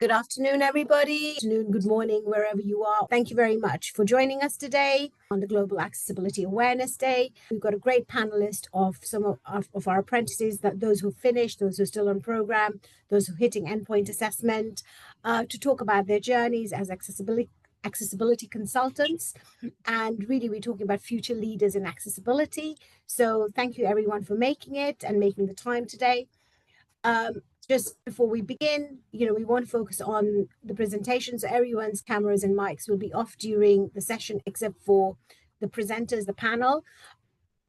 Good afternoon, everybody. Good morning, wherever you are. Thank you very much for joining us today on the Global Accessibility Awareness Day. We've got a great panelist of some of our apprentices, that those who finished, those who are still on program, those who are hitting endpoint assessment, to talk about their journeys as accessibility consultants. And really, we're talking about future leaders in accessibility. So thank you, everyone, for making it and making the time today. Just before we begin, we want to focus on the presentation. So everyone's cameras and mics will be off during the session, except for the presenters, the panel.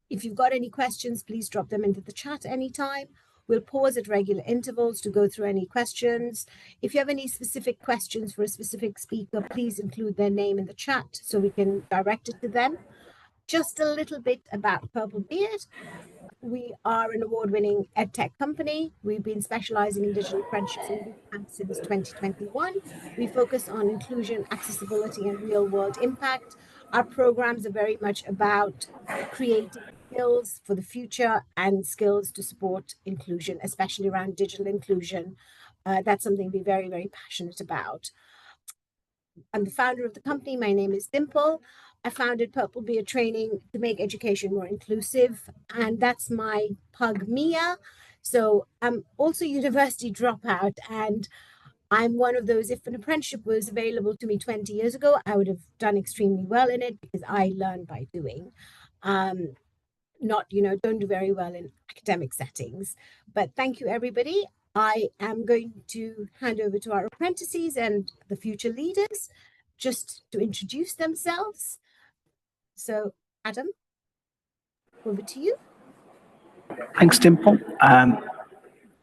If you've got any questions, please drop them into the chat anytime. We'll pause at regular intervals to go through any questions. If you have any specific questions for a specific speaker, please include their name in the chat so we can direct it to them. Just a little bit about Purple Beard. We are an award-winning edtech company. We've been specializing in digital apprenticeships and bootcamps since 2021. We focus on inclusion, accessibility, and real-world impact. Our programs are very much about creating skills for the future and skills to support inclusion, especially around digital inclusion. That's something we're very, very passionate about. I'm the founder of the company. My name is Dimple. I founded Purple Beard Training to make education more inclusive, and that's my pug Mia. So I'm also a university dropout, and I'm one of those, if an apprenticeship was available to me 20 years ago, I would have done extremely well in it because I learn by doing. Don't do very well in academic settings. But thank you, everybody. I am going to hand over to our apprentices and the future leaders just to introduce themselves. So, Adam, over to you. Thanks, Dimple.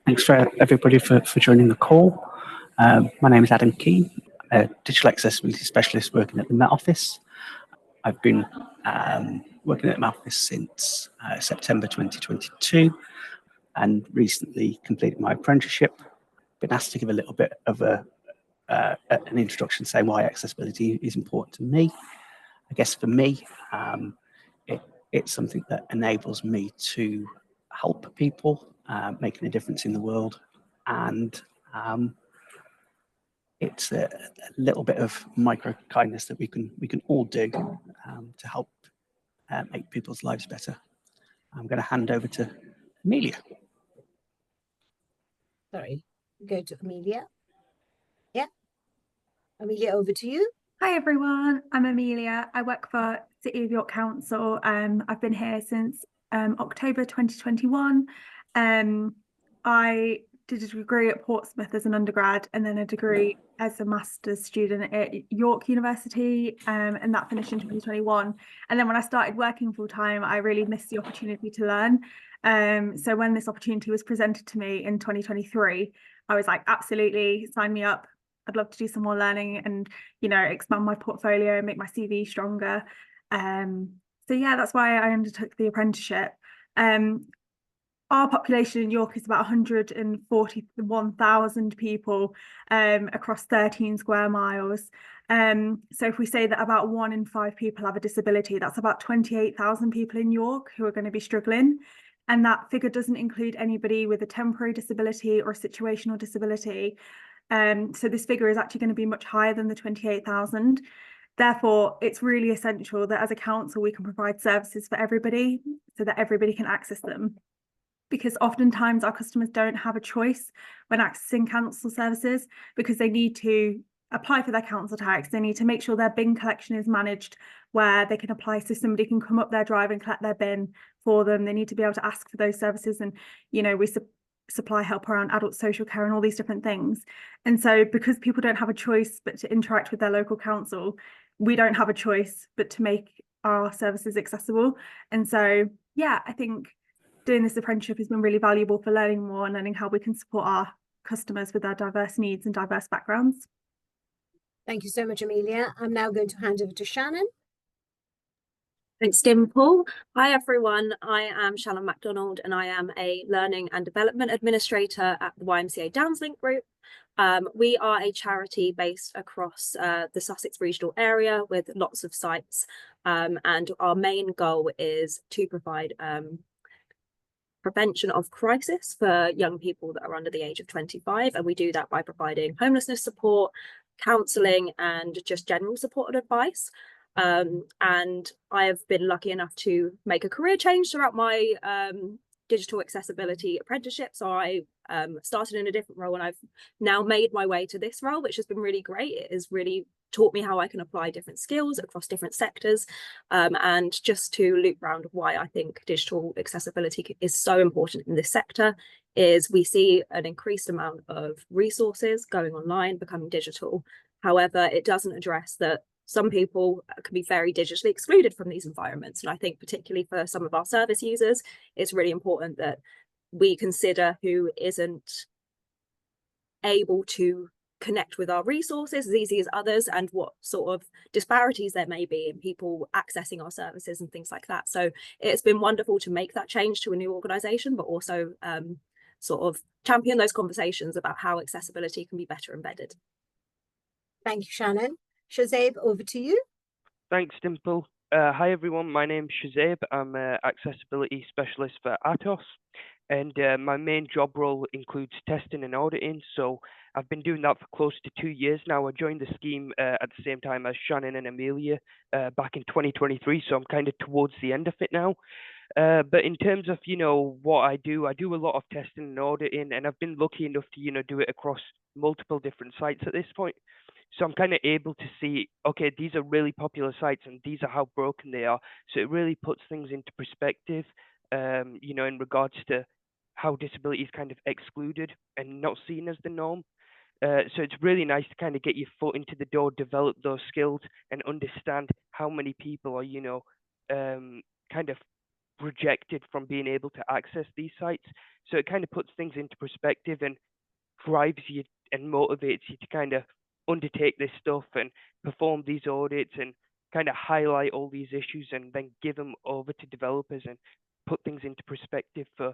Thanks for everybody for joining the call. My name is Adam Keane, a digital accessibility specialist working at the Met Office. I've been working at the Met Office since September 2022 and recently completed my apprenticeship. Been asked to give a little bit of an introduction saying why accessibility is important to me. I guess for me, it's something that enables me to help people, making a difference in the world, and it's a little bit of micro kindness that we can all do to help make people's lives better. I'm going to hand over to Amelia. Sorry, go to Amelia. Yeah, Amelia, over to you. Hi everyone, I'm Amelia. I work for City of York Council. I've been here since October 2021. I did a degree at Portsmouth as an undergrad and then a degree as a master's student at York University, and that finished in 2021. And then when I started working full time, I really missed the opportunity to learn. So when this opportunity was presented to me in 2023, I was like, absolutely, sign me up. I'd love to do some more learning and, expand my portfolio and make my CV stronger. So yeah, that's why I undertook the apprenticeship. Our population in York is about 141,000 people across 13 square miles. So if we say that about 1 in 5 people have a disability, that's about 28,000 people in York who are going to be struggling. And that figure doesn't include anybody with a temporary disability or a situational disability. So this figure is actually going to be much higher than the 28,000. Therefore, it's really essential that as a council, we can provide services for everybody so that everybody can access them. Because oftentimes our customers don't have a choice when accessing council services because they need to apply for their council tax. They need to make sure their bin collection is managed where they can apply so somebody can come up their drive and collect their bin for them. They need to be able to ask for those services. And, we supply help around adult social care and all these different things. And so because people don't have a choice but to interact with their local council, we don't have a choice but to make our services accessible. And so, yeah, I think doing this apprenticeship has been really valuable for learning more and learning how we can support our customers with their diverse needs and diverse backgrounds. Thank you so much, Amelia. I'm now going to hand over to Shannon. Thanks, Dimple. Hi, everyone. I am Shannon MacDonald, and I am a Learning and Development Administrator at the YMCA Downslink Group. We are a charity based across the Sussex regional area with lots of sites, and our main goal is to provide prevention of crisis for young people that are under the age of 25. And we do that by providing homelessness support, counselling, and just general support and advice. And I have been lucky enough to make a career change throughout my digital accessibility apprenticeship. So I started in a different role, and I've now made my way to this role, which has been really great. It has really taught me how I can apply different skills across different sectors. And just to loop around why I think digital accessibility is so important in this sector is we see an increased amount of resources going online, becoming digital. However, it doesn't address that some people can be very digitally excluded from these environments. And I think particularly for some of our service users, it's really important that we consider who isn't able to connect with our resources as easy as others, and what sort of disparities there may be in people accessing our services and things like that. So it's been wonderful to make that change to a new organisation, but also sort of champion those conversations about how accessibility can be better embedded. Thank you, Shannon. Shazaib, over to you. Thanks, Dimple. Hi, everyone. My name's Shazaib. I'm an accessibility specialist for Atos, and my main job role includes testing and auditing. So I've been doing that for close to 2 years now. I joined the scheme at the same time as Shannon and Amelia back in 2023, so I'm kind of towards the end of it now. But in terms of, what I do a lot of testing and auditing, and I've been lucky enough to, do it across multiple different sites at this point. So I'm kind of able to see, okay, these are really popular sites and these are how broken they are. So it really puts things into perspective, in regards to how disability is kind of excluded and not seen as the norm. So it's really nice to kind of get your foot into the door, develop those skills, and understand how many people are, kind of rejected from being able to access these sites. So it kind of puts things into perspective and drives you and motivates you to kind of undertake this stuff and perform these audits and kind of highlight all these issues and then give them over to developers and put things into perspective for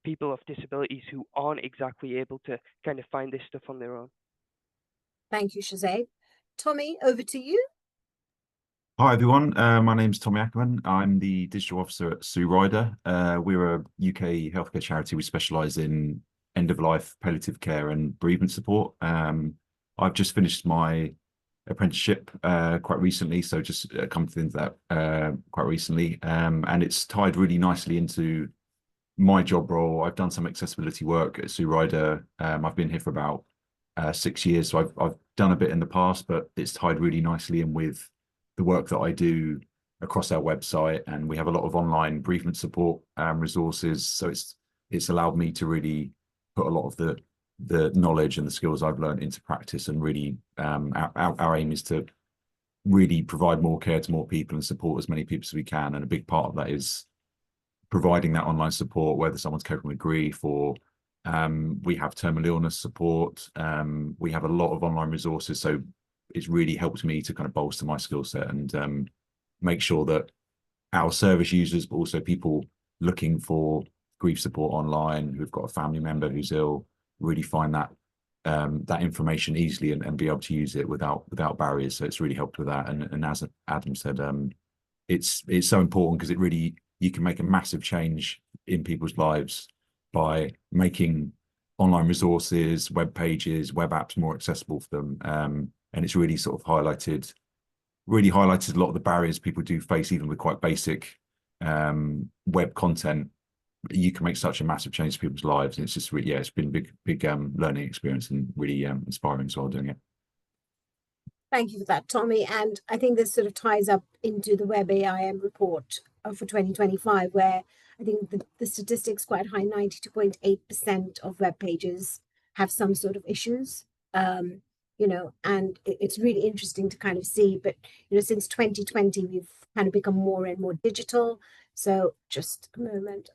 people of disabilities who aren't exactly able to kind of find this stuff on their own. Thank you, Shazaib. Tommy, over to you. Hi, everyone. My name's Tommy Ackerman. I'm the digital officer at Sue Ryder. We're a UK healthcare charity. We specialise in end-of-life palliative care and bereavement support. I've just finished my apprenticeship quite recently, so just come to that quite recently, and it's tied really nicely into my job role. I've done some accessibility work at Sue Ryder. I've been here for about 6 years, so I've done a bit in the past, but it's tied really nicely in with the work that I do across our website, and we have a lot of online bereavement support resources. So it's allowed me to really put a lot of the knowledge and the skills I've learned into practice, and really our aim is to really provide more care to more people and support as many people as we can. And a big part of that is providing that online support, whether someone's coping with grief or we have terminal illness support. We have a lot of online resources, so it's really helped me to kind of bolster my skill set and make sure that our service users, but also people looking for grief support online who've got a family member who's ill, really find that that information easily and be able to use it without barriers. So it's really helped with that. And as Adam said, it's so important because it really, you can make a massive change in people's lives by making online resources, web pages, web apps more accessible for them. And it's really sort of highlighted a lot of the barriers people do face, even with quite basic web content. You can make such a massive change to people's lives. And it's just really, it's been a big learning experience and really inspiring as well doing it. Thank you for that, Tommy. And I think this sort of ties up into the Web AIM report for 2025, where I think the statistics quite high, 92.8% of web pages have some sort of issues. And it's really interesting to kind of see. But, since 2020, we've kind of become more and more digital. So just a moment,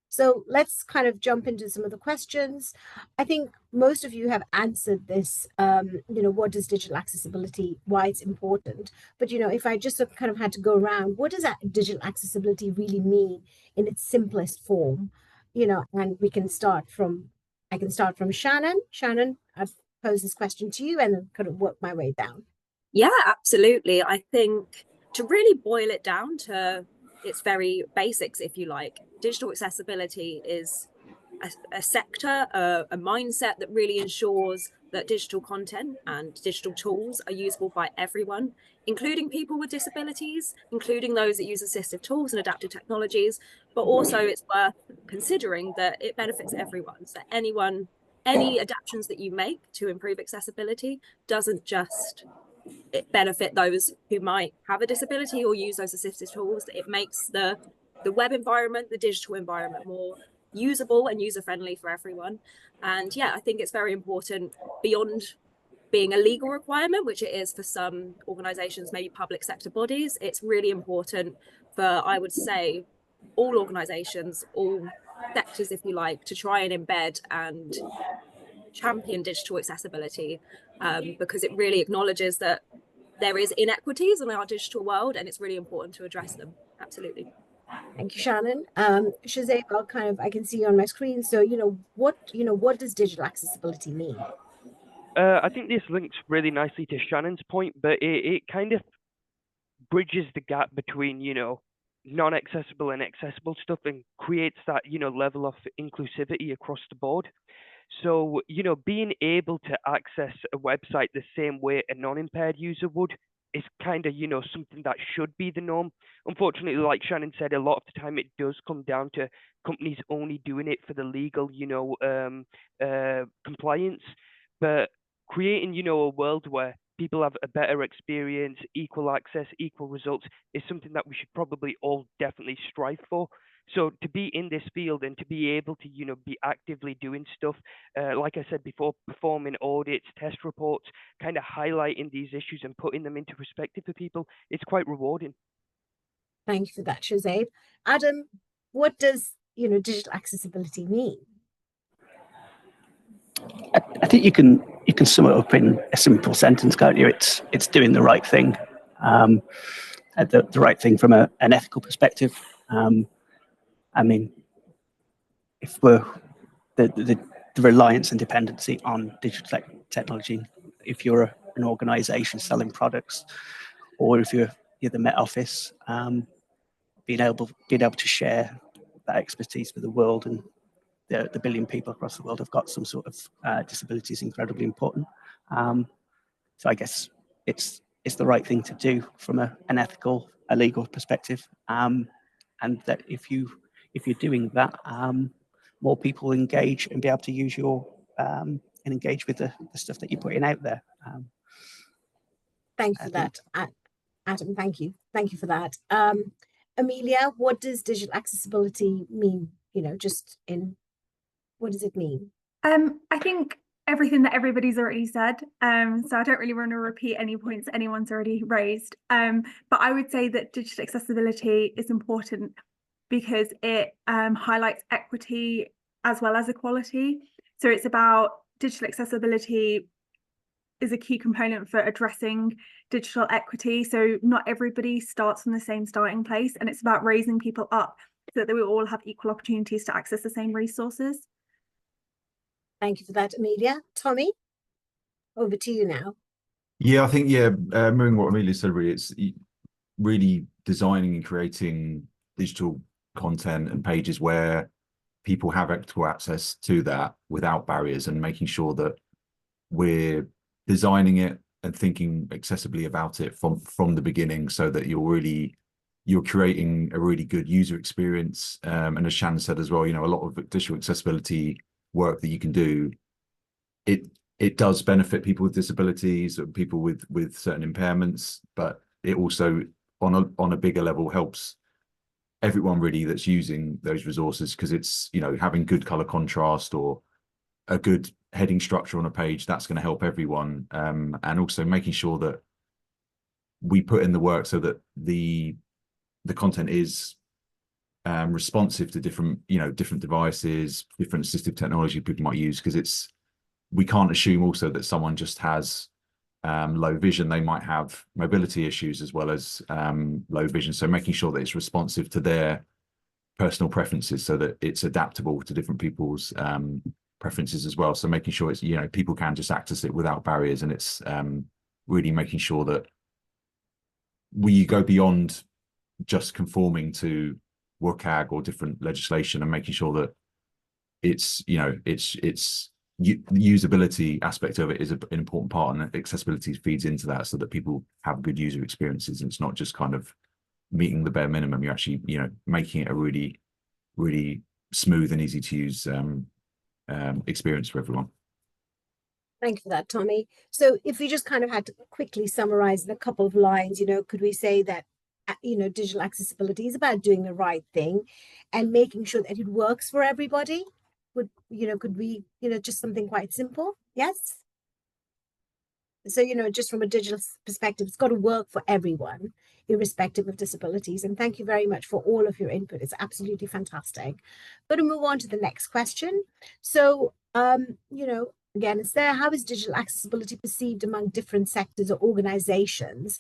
So let's kind of jump into some of the questions. I think most of you have answered this, what is digital accessibility, why it's important. But, if I just kind of had to go around, what does that digital accessibility really mean in its simplest form? And I can start from Shannon. Shannon, I've posed this question to you and then kind of work my way down. Yeah, absolutely. I think to really boil it down to its very basics, if you like, digital accessibility is a sector, a mindset that really ensures that digital content and digital tools are usable by everyone, including people with disabilities, including those that use assistive tools and adaptive technologies, but also it's worth considering that it benefits everyone. So any adaptations that you make to improve accessibility doesn't just benefit those who might have a disability or use those assistive tools. It makes the web environment, the digital environment, more usable and user-friendly for everyone. And yeah, I think it's very important, beyond being a legal requirement, which it is for some organizations, maybe public sector bodies, it's really important for, I would say, all organizations, all sectors, if you like, to try and embed and champion digital accessibility, because it really acknowledges that there is inequities in our digital world, and it's really important to address them. Absolutely. Thank you, Shannon. Shazay, I can see on my screen. So, what does digital accessibility mean? I think this links really nicely to Shannon's point, but it kind of bridges the gap between, non-accessible and accessible stuff, and creates that, level of inclusivity across the board. So, being able to access a website the same way a non-impaired user would is kind of, something that should be the norm. Unfortunately, like Shannon said, a lot of the time it does come down to companies only doing it for the legal, compliance. But creating, a world where people have a better experience, equal access, equal results is something that we should probably all definitely strive for. So to be in this field and to be able to, be actively doing stuff, like I said before, performing audits, test reports, kind of highlighting these issues and putting them into perspective for people, it's quite rewarding. Thank you for that, Shazade. Adam, what does, digital accessibility mean? I think you can sum it up in a simple sentence, can't you? It's doing the right thing, the right thing from an ethical perspective. I mean, if we're the reliance and dependency on digital technology, if you're an organisation selling products, or if you're the Met Office, being able to share that expertise with the world, and the billion people across the world have got some sort of disability is incredibly important. So I guess it's the right thing to do from an ethical, a legal perspective, and that if you're doing that, more people engage and be able to use your and engage with the stuff that you're putting out there. Thank you for that, Adam. Thank you for that. Amelia, what does digital accessibility mean? What does it mean? I think everything that everybody's already said. So I don't really want to repeat any points anyone's already raised. But I would say that digital accessibility is important because it highlights equity as well as equality. So it's about digital accessibility is a key component for addressing digital equity. So not everybody starts from the same starting place, and it's about raising people up so that we all have equal opportunities to access the same resources. Thank you for that, Amelia. Tommy, over to you now. Yeah, I think, mirroring what Amelia said, really, it's really designing and creating digital content and pages where people have equitable access to that without barriers, and making sure that we're designing it and thinking accessibly about it from the beginning, so that you're creating a really good user experience. And as Shannon said as well, a lot of digital accessibility work that you can do, it does benefit people with disabilities or people with certain impairments, but it also on a bigger level helps everyone really that's using those resources, because it's having good color contrast or a good heading structure on a page, that's going to help everyone. And also making sure that we put in the work so that the content is responsive to different devices, different assistive technology people might use, because we can't assume also that someone just has low vision. They might have mobility issues as well as low vision. So making sure that it's responsive to their personal preferences, so that it's adaptable to different people's preferences as well. So making sure it's people can just access it without barriers, and it's really making sure that we go beyond just conforming to WCAG or different legislation, and making sure that it's the usability aspect of it is an important part, and accessibility feeds into that, so that people have good user experiences, and it's not just kind of meeting the bare minimum. You're actually making it a really, really smooth and easy to use experience for everyone. Thank you for that, Tommy. So if we just kind of had to quickly summarize in a couple of lines, could we say that, digital accessibility is about doing the right thing and making sure that it works for everybody? Could we, just something quite simple? Yes. So, just from a digital perspective, it's got to work for everyone, irrespective of disabilities. And thank you very much for all of your input. It's absolutely fantastic. Going to move on to the next question. So, again, it's there. How is digital accessibility perceived among different sectors or organizations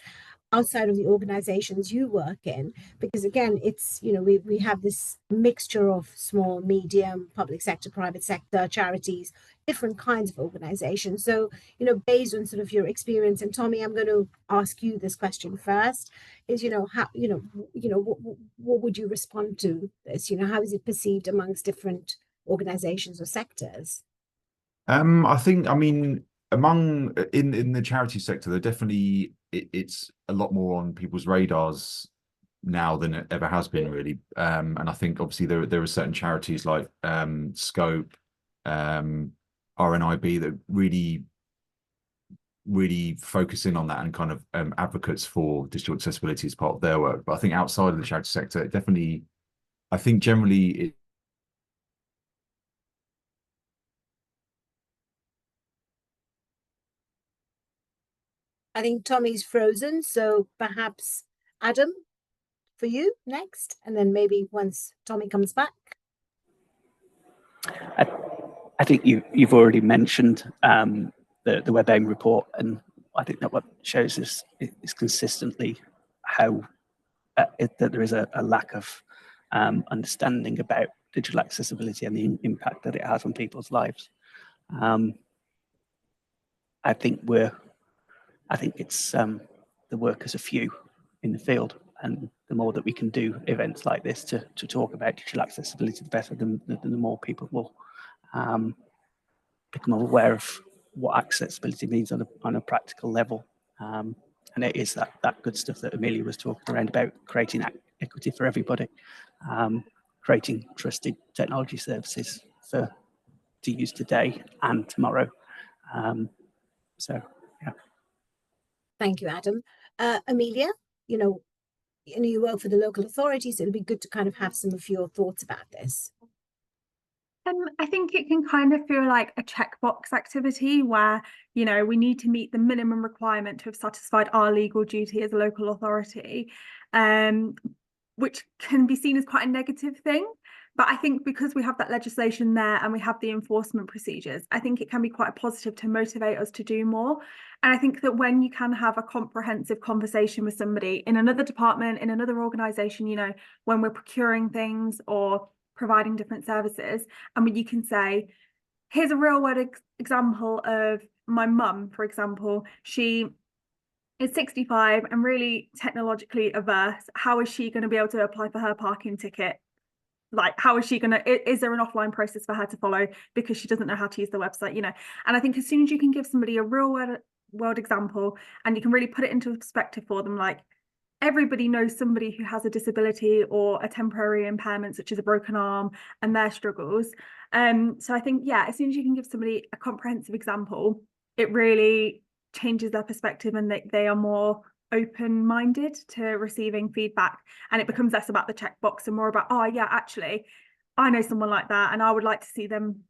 outside of the organizations you work in? Because again, it's, we have this mixture of small, medium, public sector, private sector, charities, different kinds of organizations. So, based on sort of your experience, and Tommy, I'm going to ask you this question first, is, how, what would you respond to this? How is it perceived amongst different organizations or sectors? I mean, among in the charity sector, there definitely it's a lot more on people's radars now than it ever has been, really. And I think obviously there are certain charities like Scope, RNIB that really focus in on that, and kind of advocates for digital accessibility as part of their work. But I think outside of the charity sector, it definitely, I think generally I think Tommy's frozen, so perhaps Adam, for you next, and then maybe once Tommy comes back. I think you've already mentioned the WebAIM report, and I think that what shows is consistently how that there is a lack of understanding about digital accessibility and the impact that it has on people's lives. I think it's the work as a few in the field, and the more that we can do events like this to talk about digital accessibility, the better. The more people will become aware of what accessibility means on a practical level. And it is that good stuff that Amelia was talking around about, creating equity for everybody, creating trusted technology services to use today and tomorrow. So, yeah. Thank you, Adam. Amelia, you work for the local authorities. It'll be good to kind of have some of your thoughts about this. I think it can kind of feel like a checkbox activity where, we need to meet the minimum requirement to have satisfied our legal duty as a local authority, which can be seen as quite a negative thing. But I think because we have that legislation there and we have the enforcement procedures, I think it can be quite positive to motivate us to do more. And I think that when you can have a comprehensive conversation with somebody in another department, in another organisation, when we're procuring things or providing different services, and when you can say, here's a real world example of my mum, for example, she is 65 and really technologically averse. How is she going to be able to apply for her parking ticket? Like, how is she going to, is there an offline process for her to follow because she doesn't know how to use the website, And I think as soon as you can give somebody a real world example and you can really put it into perspective for them, like, everybody knows somebody who has a disability or a temporary impairment, such as a broken arm, and their struggles. So I think, as soon as you can give somebody a comprehensive example, it really changes their perspective, and they are more open-minded to receiving feedback, and it becomes less about the checkbox and more about, actually, I know someone like that, and I would like to see them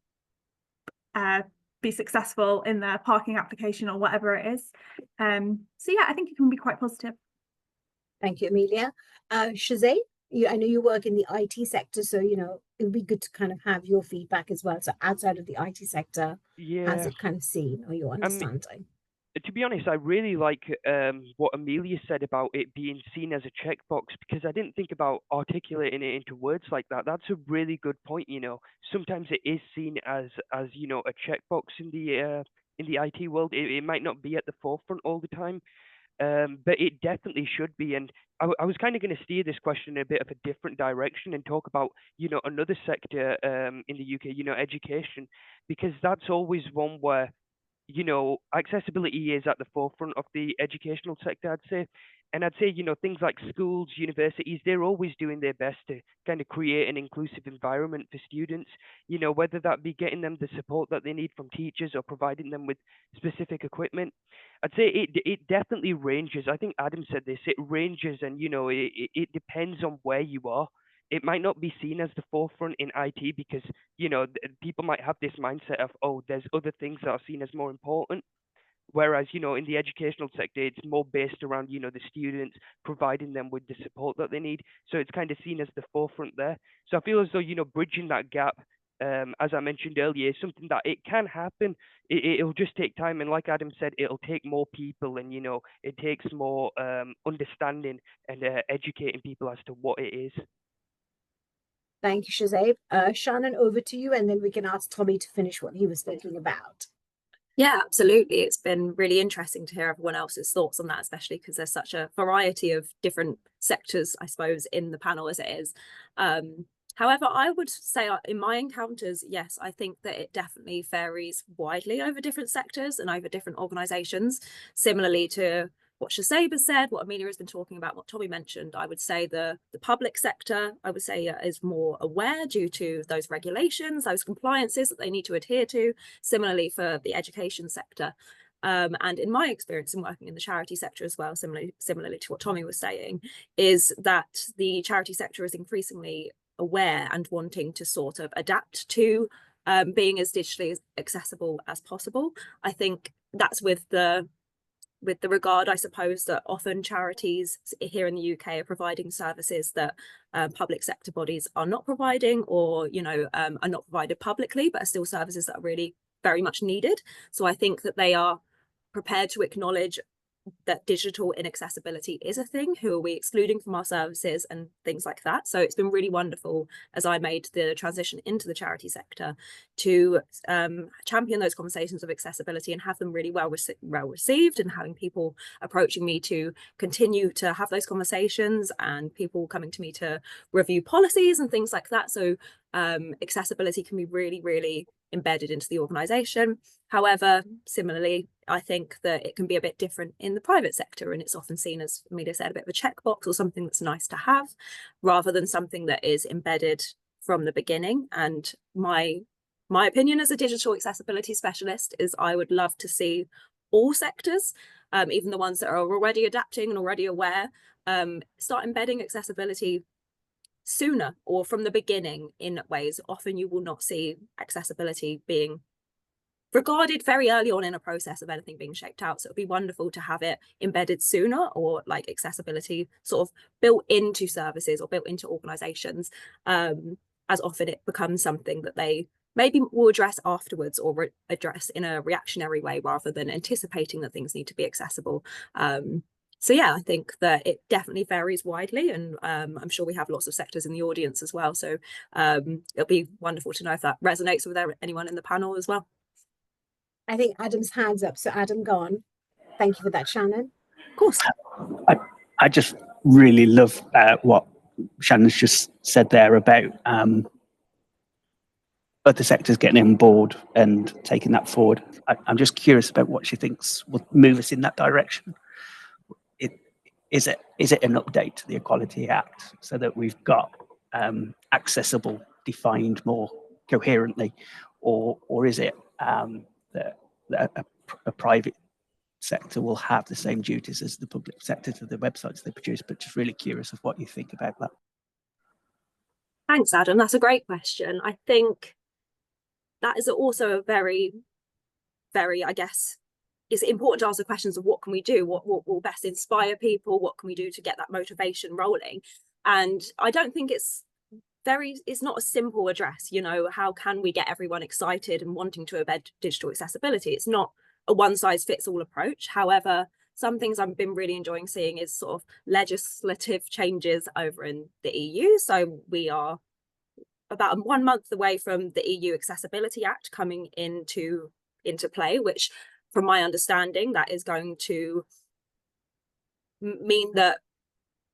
be successful in their parking application or whatever it is. So I think it can be quite positive. Thank you, Amelia. Shazay, I know you work in the IT sector, so it would be good to kind of have your feedback as well. So outside of the IT sector, how's it kind of seen or your understanding? To be honest, I really like what Amelia said about it being seen as a checkbox, because I didn't think about articulating it into words like that. That's a really good point. Sometimes it is seen as a checkbox in the IT world. It might not be at the forefront all the time. but it definitely should be. And I was kind of going to steer this question in a bit of a different direction and talk about, another sector in the UK, education, because that's always one where, accessibility is at the forefront of the educational sector, I'd say. And I'd say, things like schools, universities, they're always doing their best to kind of create an inclusive environment for students, whether that be getting them the support that they need from teachers or providing them with specific equipment. I'd say it definitely ranges. I think Adam said this, it ranges, and, it depends on where you are. It might not be seen as the forefront in IT because, people might have this mindset of, oh, there's other things that are seen as more important. Whereas, in the educational sector, it's more based around, the students, providing them with the support that they need. So it's kind of seen as the forefront there. So I feel as though, bridging that gap, as I mentioned earlier, is something that it can happen. It'll just take time. And like Adam said, it'll take more people, and, it takes more understanding and educating people as to what it is. Thank you, Shazib. Shannon, over to you, and then we can ask Tommy to finish what he was thinking about. Yeah, absolutely. It's been really interesting to hear everyone else's thoughts on that, especially because there's such a variety of different sectors, I suppose, in the panel as it is. However, I would say in my encounters, yes, I think that it definitely varies widely over different sectors and over different organisations, similarly to what Shazib has said, what Amelia has been talking about, what Tommy mentioned. I would say the public sector, I would say, is more aware due to those regulations, those compliances that they need to adhere to. Similarly for the education sector. And in my experience in working in the charity sector as well, similarly to what Tommy was saying, is that the charity sector is increasingly aware and wanting to sort of adapt to being as digitally accessible as possible. I think that's with the regard, I suppose, that often charities here in the UK are providing services that public sector bodies are not providing, or, are not provided publicly, but are still services that are really very much needed. So I think that they are prepared to acknowledge that digital inaccessibility is a thing. Who are we excluding from our services and things like that? So it's been really wonderful as I made the transition into the charity sector to champion those conversations of accessibility and have them really well received, and having people approaching me to continue to have those conversations, and people coming to me to review policies and things like that. So accessibility can be really, really embedded into the organisation. However, similarly, I think that it can be a bit different in the private sector, and it's often seen, as Amelia said, a bit of a checkbox or something that's nice to have, rather than something that is embedded from the beginning. And my opinion as a digital accessibility specialist is I would love to see all sectors, even the ones that are already adapting and already aware, start embedding accessibility sooner or from the beginning in ways. Often you will not see accessibility being regarded very early on in a process of anything being shaped out. So it'd be wonderful to have it embedded sooner, or like accessibility sort of built into services or built into organizations, as often it becomes something that they maybe will address afterwards, or address in a reactionary way rather than anticipating that things need to be accessible. So yeah, I think that it definitely varies widely, and I'm sure we have lots of sectors in the audience as well. So it'll be wonderful to know if that resonates with anyone in the panel as well. I think Adam's hand's up. So Adam, go on. Thank you for that, Shannon. Of course. I just really love what Shannon's just said there about other sectors getting on board and taking that forward. I'm just curious about what she thinks will move us in that direction. Is it an update to the Equality Act so that we've got accessible defined more coherently, or is it that a private sector will have the same duties as the public sector to the websites they produce? But just really curious of what you think about that. Thanks, Adam. That's a great question. I think that is also a very, very, I guess, it's important to ask the questions of what can we do, what will best inspire people, what can we do to get that motivation rolling. And I don't think it's not a simple address, how can we get everyone excited and wanting to embed digital accessibility? It's not a one size fits all approach. However, some things I've been really enjoying seeing is sort of legislative changes over in the EU. So we are about 1 month away from the EU Accessibility Act coming into play, which, from my understanding, that is going to mean that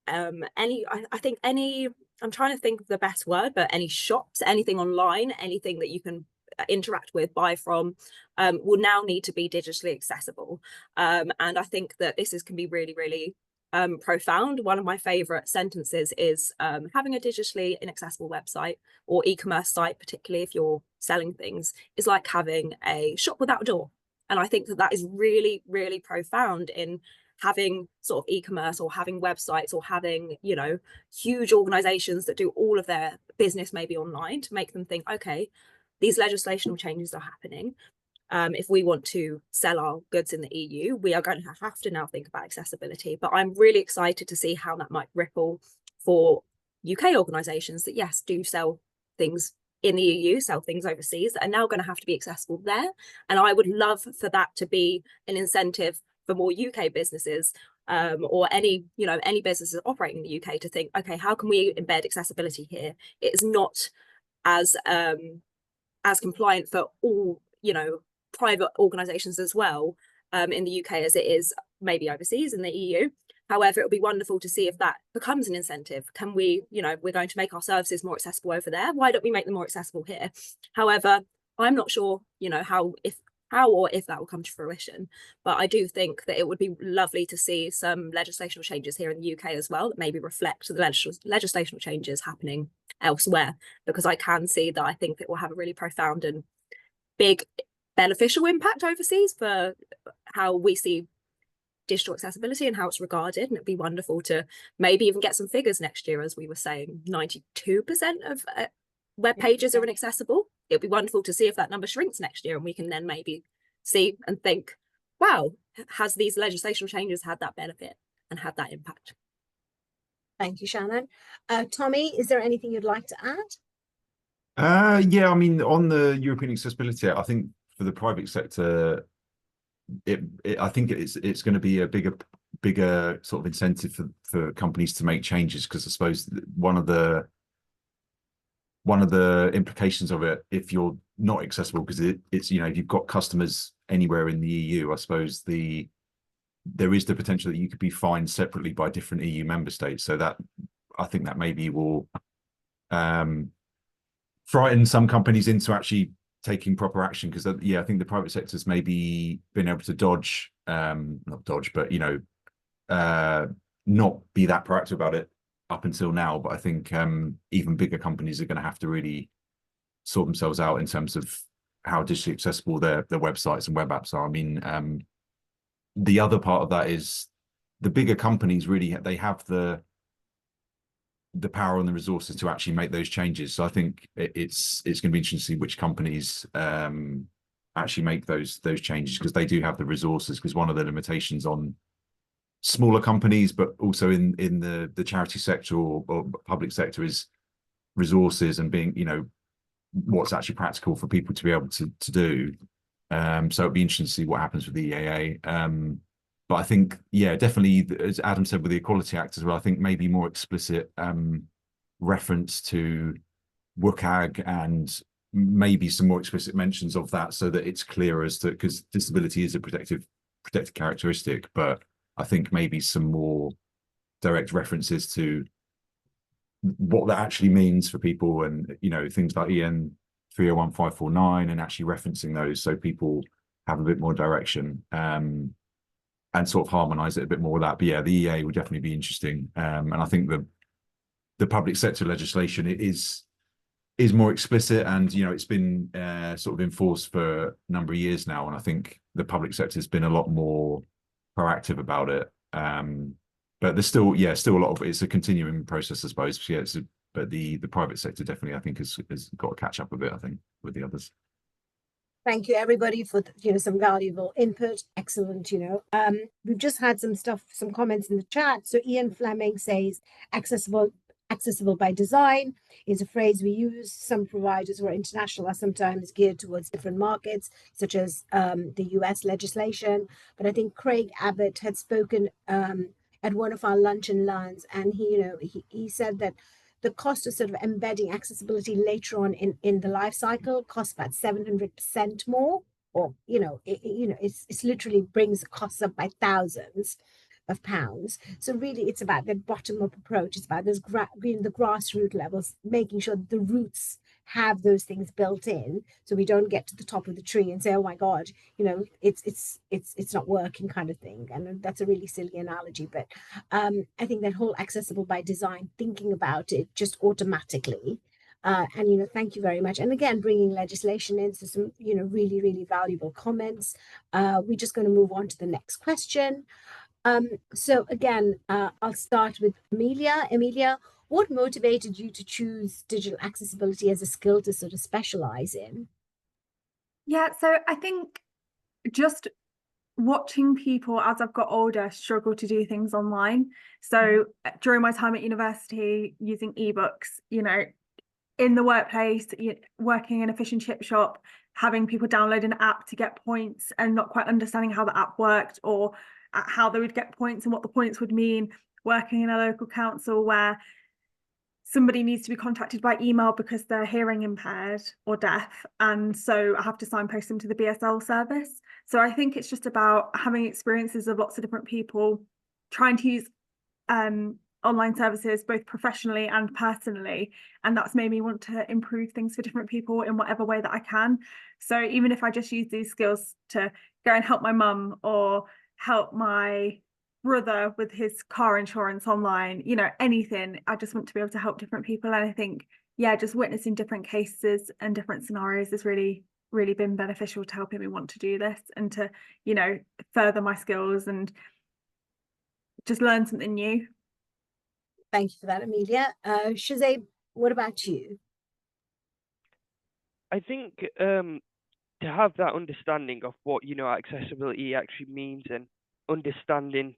I think any, I'm trying to think of the best word, but any shops, anything online, anything that you can interact with, buy from, will now need to be digitally accessible. And I think that can be really, really profound. One of my favorite sentences is having a digitally inaccessible website or e-commerce site, particularly if you're selling things, is like having a shop without a door. And I think that is really, really profound in having sort of e-commerce or having websites or having, you know, huge organizations that do all of their business maybe online, to make them think, okay, these legislational changes are happening. If we want to sell our goods in the EU, we are going to have to now think about accessibility. But I'm really excited to see how that might ripple for UK organisations that, yes, do sell things in the EU, sell things overseas, that are now going to have to be accessible there. And I would love for that to be an incentive for more UK businesses, or any businesses operating in the UK, to think, okay, how can we embed accessibility here? It is not as compliant for all, you know, private organisations as well, in the UK as it is maybe overseas in the EU. However, it'll be wonderful to see if that becomes an incentive. Can we, you know, we're going to make our services more accessible over there. Why don't we make them more accessible here? However, I'm not sure, you know, how or if that will come to fruition. But I do think that it would be lovely to see some legislational changes here in the UK as well that maybe reflect the legislational changes happening elsewhere, because I can see that I think it will have a really profound and big beneficial impact overseas for how we see digital accessibility and how it's regarded. And it'd be wonderful to maybe even get some figures next year. As we were saying, 92% of web pages are inaccessible. It'd be wonderful to see if that number shrinks next year, and we can then maybe see and think, wow, has these legislational changes had that benefit and had that impact? Thank you, Shannon. Tommy, is there anything you'd like to add? Yeah, I mean, on the European Accessibility Act, I think for the private sector, I think it's going to be a bigger sort of incentive for companies to make changes, because I suppose one of the implications of it, if you're not accessible, because it's, you know, if you've got customers anywhere in the EU, I suppose there is the potential that you could be fined separately by different EU member states. So that, I think that maybe will frighten some companies into actually taking proper action, because yeah, I think the private sector's maybe been able to not dodge, but, you know, not be that proactive about it up until now. But I think even bigger companies are going to have to really sort themselves out in terms of how digitally accessible their websites and web apps are. I mean, the other part of that is the bigger companies really, they have the power and the resources to actually make those changes. So I think it's going to be interesting to see which companies actually make those changes, because they do have the resources. Because one of the limitations on smaller companies, but also in the charity sector or public sector, is resources and being, you know, what's actually practical for people to be able to do. So it'd be interesting to see what happens with the EAA. But I think, yeah, definitely, as Adam said with the Equality Act as well, I think maybe more explicit reference to WCAG, and maybe some more explicit mentions of that, so that it's clear as to, because disability is a protected characteristic, but I think maybe some more direct references to what that actually means for people, and, you know, things like EN 301549, and actually referencing those so people have a bit more direction, and sort of harmonize it a bit more with that. But yeah, the EA would definitely be interesting. And I think the public sector legislation is more explicit, and, you know, it's been sort of enforced for a number of years now. And I think the public sector has been a lot more proactive about it. But there's still a lot of, it's a continuing process, I suppose. Yeah, but the private sector definitely, I think, has got to catch up a bit, I think, with the others. Thank you, everybody, for some valuable input. Excellent. We've just had some comments in the chat. So Ian Fleming says accessible by design is a phrase we use. Some providers who are international are sometimes geared towards different markets, such as the US legislation. But I think Craig Abbott had spoken at one of our lunch and learns, and he said that the cost of sort of embedding accessibility later on in the life cycle costs about 700% more, or it literally brings the costs up by thousands. of pounds. So really, it's about that bottom-up approach. It's about this being the grassroots levels, making sure that the roots have those things built in, so we don't get to the top of the tree and say, "Oh my God, it's not working," kind of thing. And that's a really silly analogy, but I think that whole accessible by design, thinking about it just automatically. And thank you very much. And again, bringing legislation in, so some really, really valuable comments. We're just going to move on to the next question. So again, I'll start with Amelia. Amelia, what motivated you to choose digital accessibility as a skill to sort of specialize in? Yeah, so I think just watching people as I've got older struggle to do things online. So during my time at university, using ebooks, in the workplace, working in a fish and chip shop, having people download an app to get points and not quite understanding how the app worked or how they would get points and what the points would mean, working in a local council where somebody needs to be contacted by email because they're hearing impaired or deaf, and so I have to signpost them to the BSL service. So I think it's just about having experiences of lots of different people trying to use online services both professionally and personally, and that's made me want to improve things for different people in whatever way that I can. So even if I just use these skills to go and help my mum or help my brother with his car insurance online, anything, I just want to be able to help different people. And I think just witnessing different cases and different scenarios has really been beneficial to helping me want to do this and to further my skills and just learn something new. Thank you for that, Amelia. Shazay, what about you? I think to have that understanding of what accessibility actually means, and understanding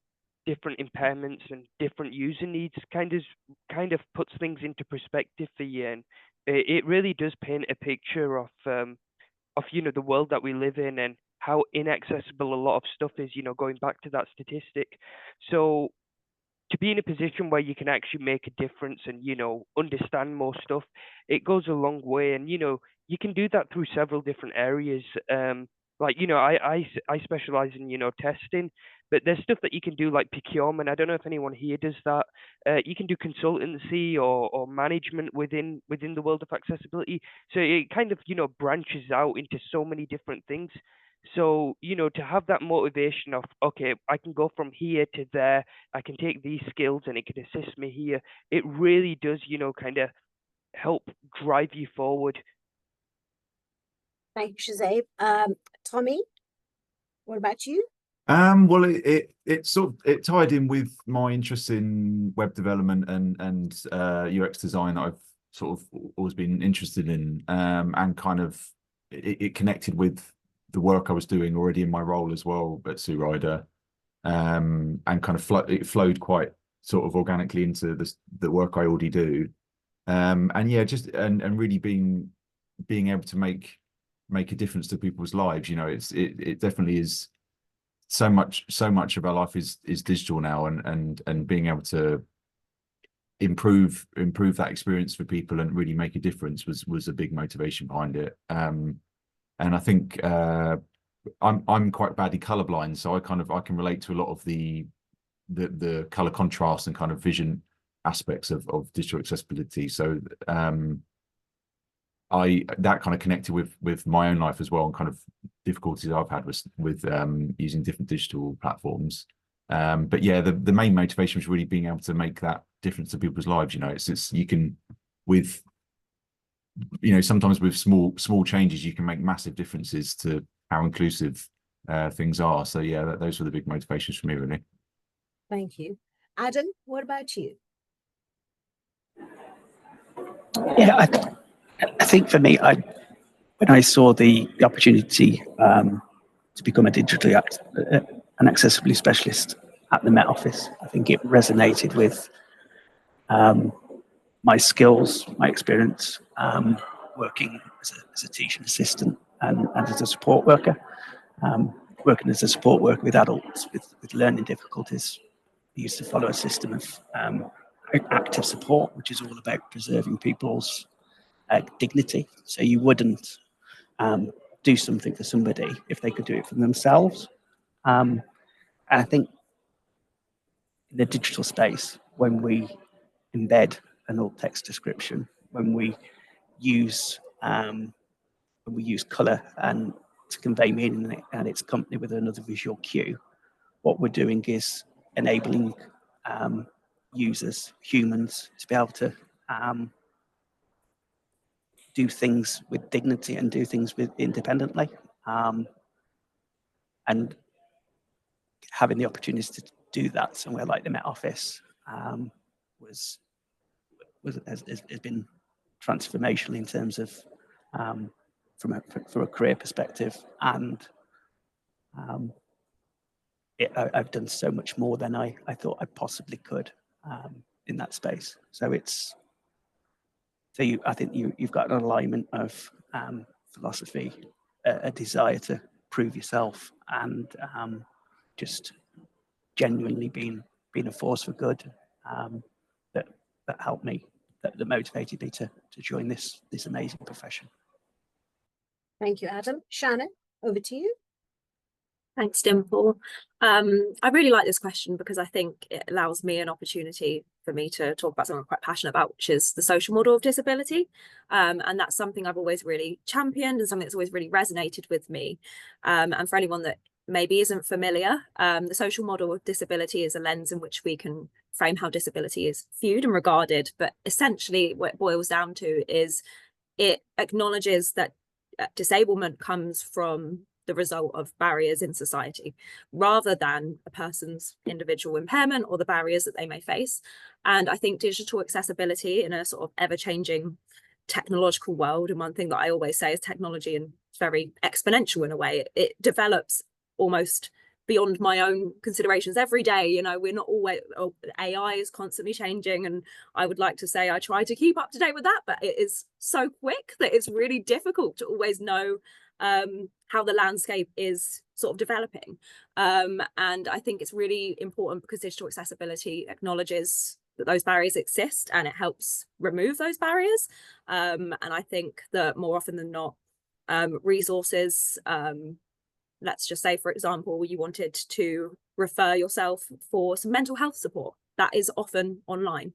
different impairments and different user needs kind of puts things into perspective for you, and it really does paint a picture of the world that we live in and how inaccessible a lot of stuff is, going back to that statistic. So to be in a position where you can actually make a difference and understand more stuff, it goes a long way. And you can do that through several different areas. I specialize in testing, but there's stuff that you can do like procurement. I don't know if anyone here does that. You can do consultancy or management within the world of accessibility. So it kind of branches out into so many different things. So, to have that motivation of, okay, I can go from here to there, I can take these skills and it can assist me here, it really does, kind of help drive you forward. Thank you, Shazay. Tommy, what about you? Well, it tied in with my interest in web development and UX design that I've sort of always been interested in, and kind of it connected with the work I was doing already in my role as well at Sue Ryder, and kind of it flowed quite sort of organically into the work I already do, and really being able to make a difference to people's lives. It definitely is. So much of our life is digital now, and being able to improve that experience for people and really make a difference was a big motivation behind it. And I think I'm quite badly colorblind, so I can relate to a lot of the color contrast and kind of vision aspects of digital accessibility. So that kind of connected with my own life as well, and kind of difficulties I've had with using different digital platforms. But yeah, the main motivation was really being able to make that difference to people's lives. It's you can, with sometimes with small changes, you can make massive differences to how inclusive things are. So yeah, those were the big motivations for me, really. Thank you. Adam, what about you? Yeah, I think for me, when I saw the opportunity to become an accessibility specialist at the Met Office, I think it resonated with my skills, my experience, working as a teaching assistant and as a support worker. Working as a support worker with adults with learning difficulties, we used to follow a system of active support, which is all about preserving people's dignity. So you wouldn't do something for somebody if they could do it for themselves. And I think in the digital space, when we embed an alt text description, when we use colour and to convey meaning, and it's accompanied with another visual cue, what we're doing is enabling users, humans, to be able to do things with dignity and do things with independently, and having the opportunity to do that somewhere like the Met Office has been transformational in terms of from a career perspective, and I've done so much more than I thought I possibly could in that space. So I think you've got an alignment of philosophy, a desire to prove yourself, and just genuinely being a force for good that helped me, that motivated me to join this amazing profession. Thank you, Adam. Shannon, over to you. Thanks, Dimple. I really like this question because I think it allows me an opportunity for me to talk about something I'm quite passionate about, which is the social model of disability. And that's something I've always really championed and something that's always really resonated with me. And for anyone that maybe isn't familiar, the social model of disability is a lens in which we can frame how disability is viewed and regarded. But essentially what it boils down to is it acknowledges that disablement comes from the result of barriers in society rather than a person's individual impairment or the barriers that they may face. And I think digital accessibility in a sort of ever-changing technological world, and one thing that I always say is technology, and it's very exponential in a way, it develops almost beyond my own considerations every day. You know, we're not always, AI is constantly changing, and I would like to say I try to keep up to date with that, but it is so quick that it's really difficult to always know how the landscape is sort of developing. And I think it's really important because digital accessibility acknowledges that those barriers exist and it helps remove those barriers. And I think that more often than not, resources, let's just say, for example, you wanted to refer yourself for some mental health support, that is often online.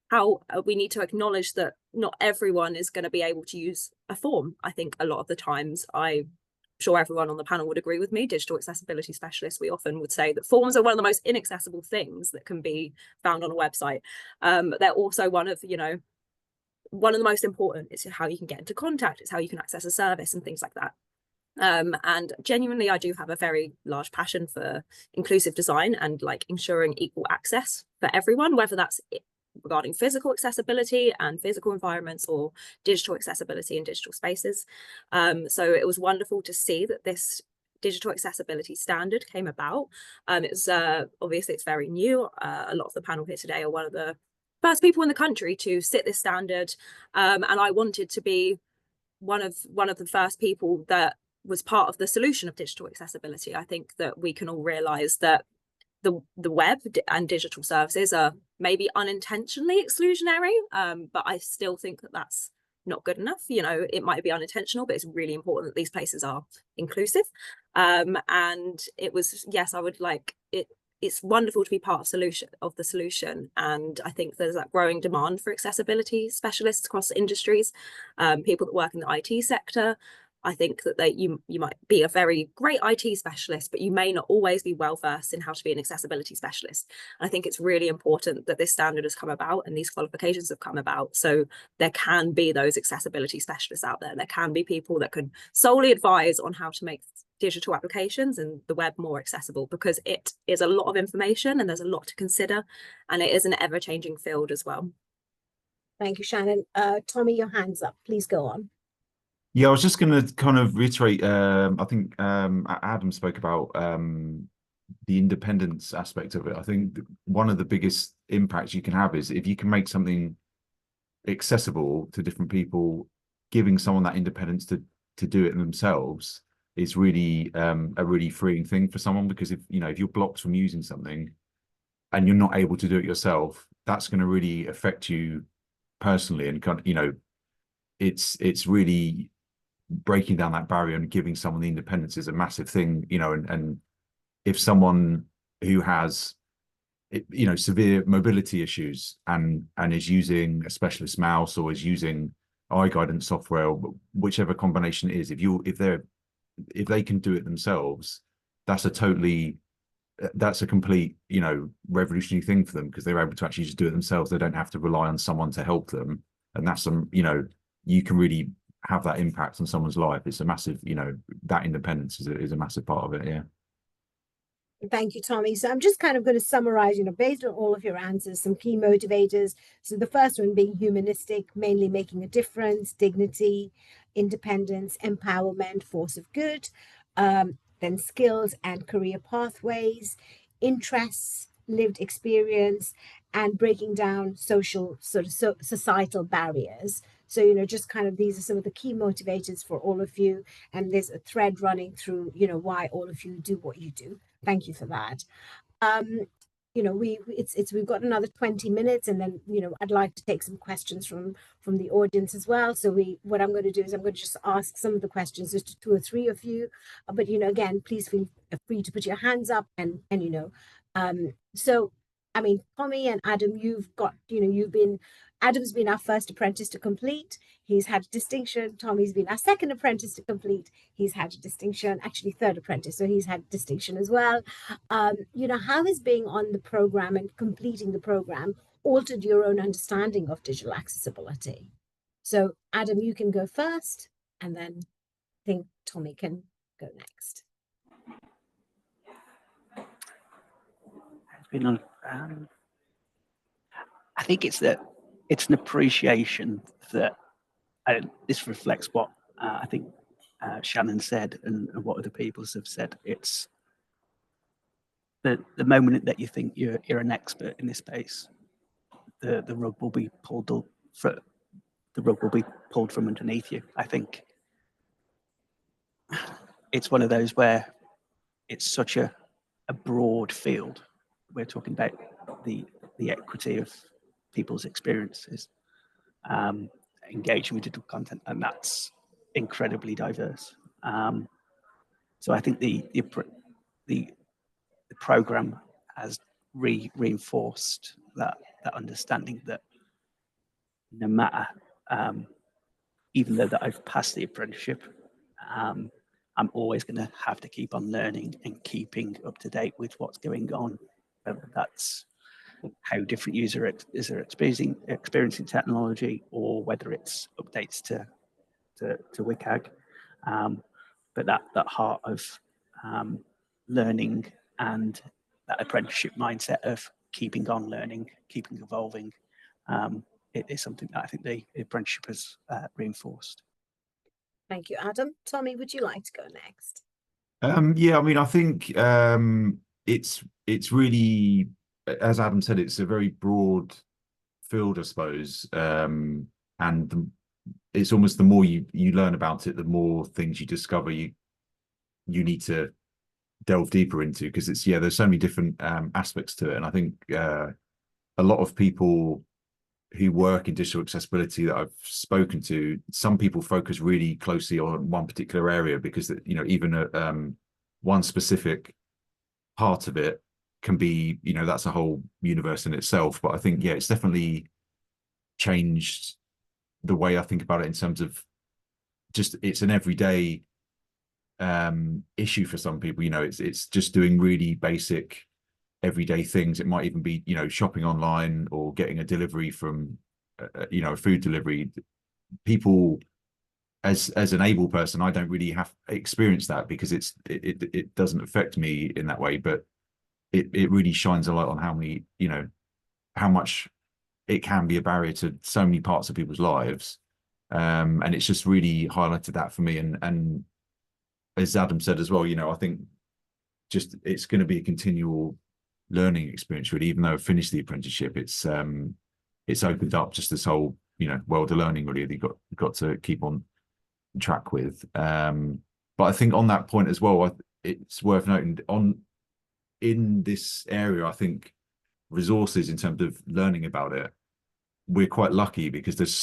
How we need to acknowledge that not everyone is going to be able to use a form. I think a lot of the times, I'm sure everyone on the panel would agree with me, digital accessibility specialists, we often would say that forms are one of the most inaccessible things that can be found on a website. They're also one of the most important. It's how you can get into contact, it's how you can access a service and things like that. And genuinely, I do have a very large passion for inclusive design and like ensuring equal access for everyone, whether that's regarding physical accessibility and physical environments or digital accessibility in digital spaces. So it was wonderful to see that this digital accessibility standard came about. It was obviously it's very new. A lot of the panel here today are one of the first people in the country to sit this standard, and I wanted to be one of the first people that was part of the solution of digital accessibility. I think that we can all realize that the web and digital services are maybe unintentionally exclusionary, but I still think that that's not good enough. You know, it might be unintentional, but it's really important that these places are inclusive. And it was, yes, I would like it. It's wonderful to be part of the solution. And I think there's that growing demand for accessibility specialists across industries, people that work in the IT sector. I think that you might be a very great IT specialist, but you may not always be well versed in how to be an accessibility specialist. And I think it's really important that this standard has come about and these qualifications have come about, so there can be those accessibility specialists out there. There can be people that can solely advise on how to make digital applications and the web more accessible, because it is a lot of information and there's a lot to consider, and it is an ever-changing field as well. Thank you, Shannon. Tommy, your hand's up. Please go on. Yeah, I was just going to kind of reiterate, I think Adam spoke about the independence aspect of it. I think one of the biggest impacts you can have is if you can make something accessible to different people, giving someone that independence to do it themselves is really a really freeing thing for someone, because if you're blocked from using something and you're not able to do it yourself, that's going to really affect you personally, and kind of, it's really breaking down that barrier and giving someone the independence is a massive thing, and if someone who has severe mobility issues and is using a specialist mouse or is using eye guidance software, or whichever combination it is, if they can do it themselves, that's a complete, revolutionary thing for them, because they're able to actually just do it themselves. They don't have to rely on someone to help them. And that's you can really have that impact on someone's life. It's a massive, that independence is a massive part of it. Yeah. Thank you, Tommy. So I'm just kind of going to summarize, based on all of your answers, some key motivators. So the first one being humanistic, mainly making a difference, dignity, independence, empowerment, force of good. Then skills and career pathways, interests, lived experience, and breaking down social societal barriers. So, just kind of these are some of the key motivators for all of you. And there's a thread running through, why all of you do what you do. Thank you for that. We've got another 20 minutes, and then I'd like to take some questions from the audience as well. So what I'm going to do is I'm going to just ask some of the questions just to 2 or 3 of you, but again, please feel free to put your hands up and so I mean, Tommy and Adam, Adam's been our first apprentice to complete. He's had distinction. Tommy's been our second apprentice to complete. He's had a distinction, actually third apprentice, so he's had distinction as well. How has being on the program and completing the program altered your own understanding of digital accessibility? So Adam, you can go first, and then I think Tommy can go next. I think it's an appreciation that this reflects what I think Shannon said and what other people have said. It's the moment that you think you're an expert in this space, the rug will be pulled from underneath you. I think it's one of those where it's such a broad field. We're talking about the equity of people's experiences, engaging with digital content, and that's incredibly diverse. So I think the program has reinforced that understanding that no matter, even though that I've passed the apprenticeship, I'm always going to have to keep on learning and keeping up to date with what's going on. Whether that's how different users are experiencing technology, or whether it's updates to WCAG. But that heart of learning and that apprenticeship mindset of keeping on learning, keeping evolving, it is something that I think the apprenticeship has reinforced. Thank you, Adam. Tommy, would you like to go next? Yeah, I mean, I think it's really, as Adam said, it's a very broad field, I suppose, and it's almost the more you learn about it, the more things you discover you need to delve deeper into, because there's so many different aspects to it. And I think a lot of people who work in digital accessibility that I've spoken to, some people focus really closely on one particular area, because even one specific part of it can be, that's a whole universe in itself. But I think it's definitely changed the way I think about it, in terms of just, it's an everyday issue for some people. It's just doing really basic everyday things. It might even be shopping online or getting a delivery from a food delivery. People, as an able person, I don't really have experienced that, because it doesn't affect me in that way, but it really shines a light on how much it can be a barrier to so many parts of people's lives. And it's just really highlighted that for me. And as Adam said as well, I think just it's going to be a continual learning experience, really. Even though I've finished the apprenticeship, it's opened up just this whole world of learning, really, that you've got to keep on track with. But I think on that point as well, it's worth noting in this area, I think resources in terms of learning about it, we're quite lucky, because there is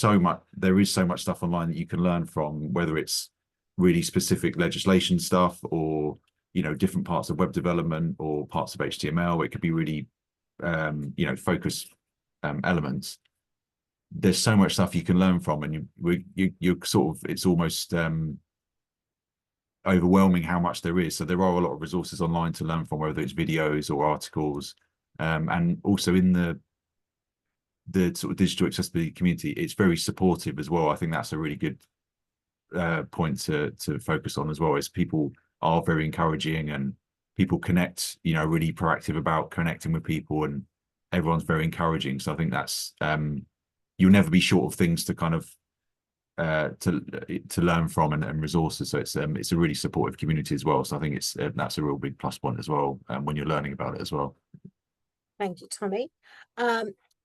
so much stuff online that you can learn from, whether it's really specific legislation stuff, or different parts of web development, or parts of HTML. It could be really focus elements, there's so much stuff you can learn from, and you're sort of, it's almost overwhelming how much there is. So there are a lot of resources online to learn from, whether it's videos or articles, and also in the sort of digital accessibility community, it's very supportive as well. I think that's a really good point to focus on as well, is people are very encouraging, and people connect, really proactive about connecting with people, and everyone's very encouraging. So I think that's you'll never be short of things to kind of to learn from, and resources. So it's a really supportive community as well. So I think it's that's a real big plus point as well, when you're learning about it as well. Thank you, Tommy.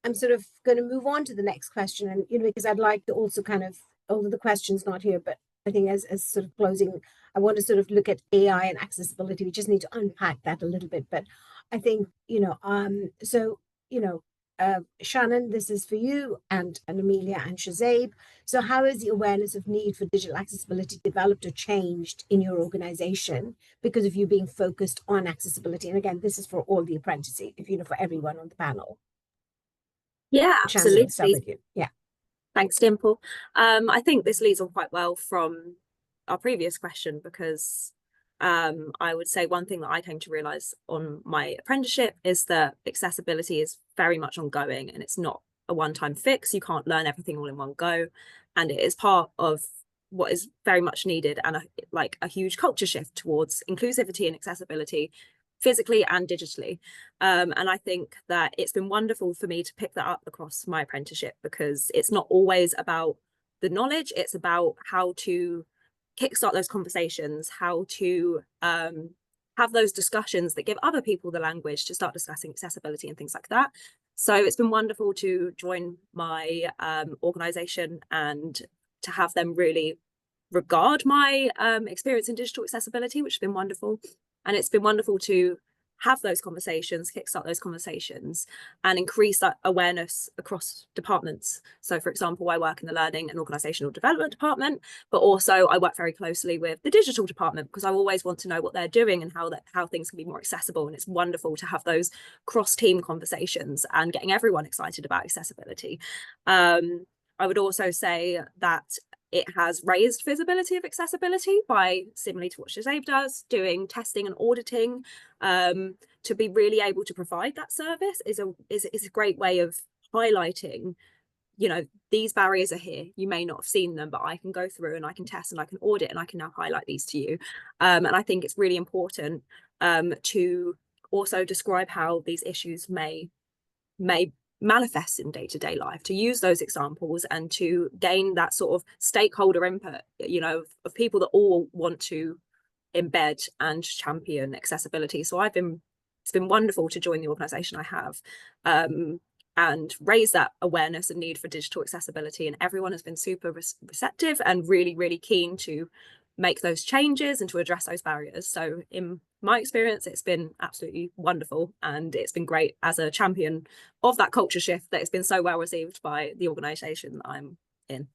I'm sort of going to move on to the next question, and because I'd like to also kind of, although the question's not here, but I think as sort of closing, I want to sort of look at AI and accessibility. We just need to unpack that a little bit, but I think Shannon, this is for you, and Amelia and Shazaib. So how has the awareness of need for digital accessibility developed or changed in your organization because of you being focused on accessibility? And again, this is for all the apprentices, for everyone on the panel. Yeah, Shannon, we'll start absolutely. with you. Yeah. Thanks, Dimple. I think this leads on quite well from our previous question, because I would say one thing that I came to realize on my apprenticeship is that accessibility is very much ongoing, and it's not a one-time fix. You can't learn everything all in one go, and it is part of what is very much needed, and a huge culture shift towards inclusivity and accessibility, physically and digitally. And I think that it's been wonderful for me to pick that up across my apprenticeship, because it's not always about the knowledge, it's about how to kickstart those conversations, how to have those discussions that give other people the language to start discussing accessibility and things like that. So it's been wonderful to join my organisation and to have them really regard my experience in digital accessibility, which has been wonderful. And it's been wonderful to have those conversations, kickstart those conversations, and increase that awareness across departments. So, for example, I work in the Learning and Organisational Development department, but also I work very closely with the digital department, because I always want to know what they're doing and how things can be more accessible. And it's wonderful to have those cross-team conversations and getting everyone excited about accessibility. I would also say that it has raised visibility of accessibility by, similarly to what Shazaib does, doing testing and auditing. To be really able to provide that service is a great way of highlighting, these barriers are here. You may not have seen them, but I can go through and I can test and I can audit and I can now highlight these to you. And I think it's really important to also describe how these issues may manifest in day-to-day life, to use those examples and to gain that sort of stakeholder input, of people that all want to embed and champion accessibility. So it's been wonderful to join the organisation I have, and raise that awareness and need for digital accessibility. And everyone has been super receptive and really, really keen to make those changes and to address those barriers. So in my experience, it's been absolutely wonderful, and it's been great as a champion of that culture shift that it's been so well received by the organisation that I'm in.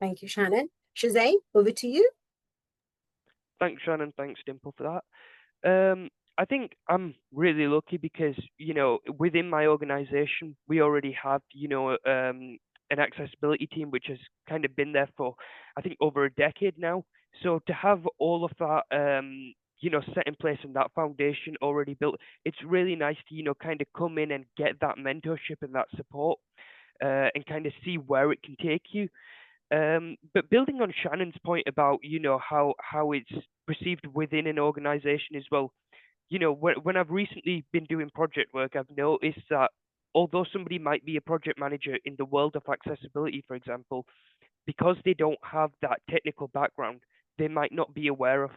Thank you, Shannon. Shazaib, over to you. Thanks, Shannon. Thanks, Dimple, for that. I think I'm really lucky because, within my organisation, we already have, an accessibility team which has kind of been there for, I think, over a decade now. So to have all of that, set in place and that foundation already built, it's really nice to, kind of come in and get that mentorship and that support, and kind of see where it can take you. But building on Shannon's point about, how it's perceived within an organization as well, when I've recently been doing project work, I've noticed that although somebody might be a project manager in the world of accessibility, for example, because they don't have that technical background, they might not be aware of,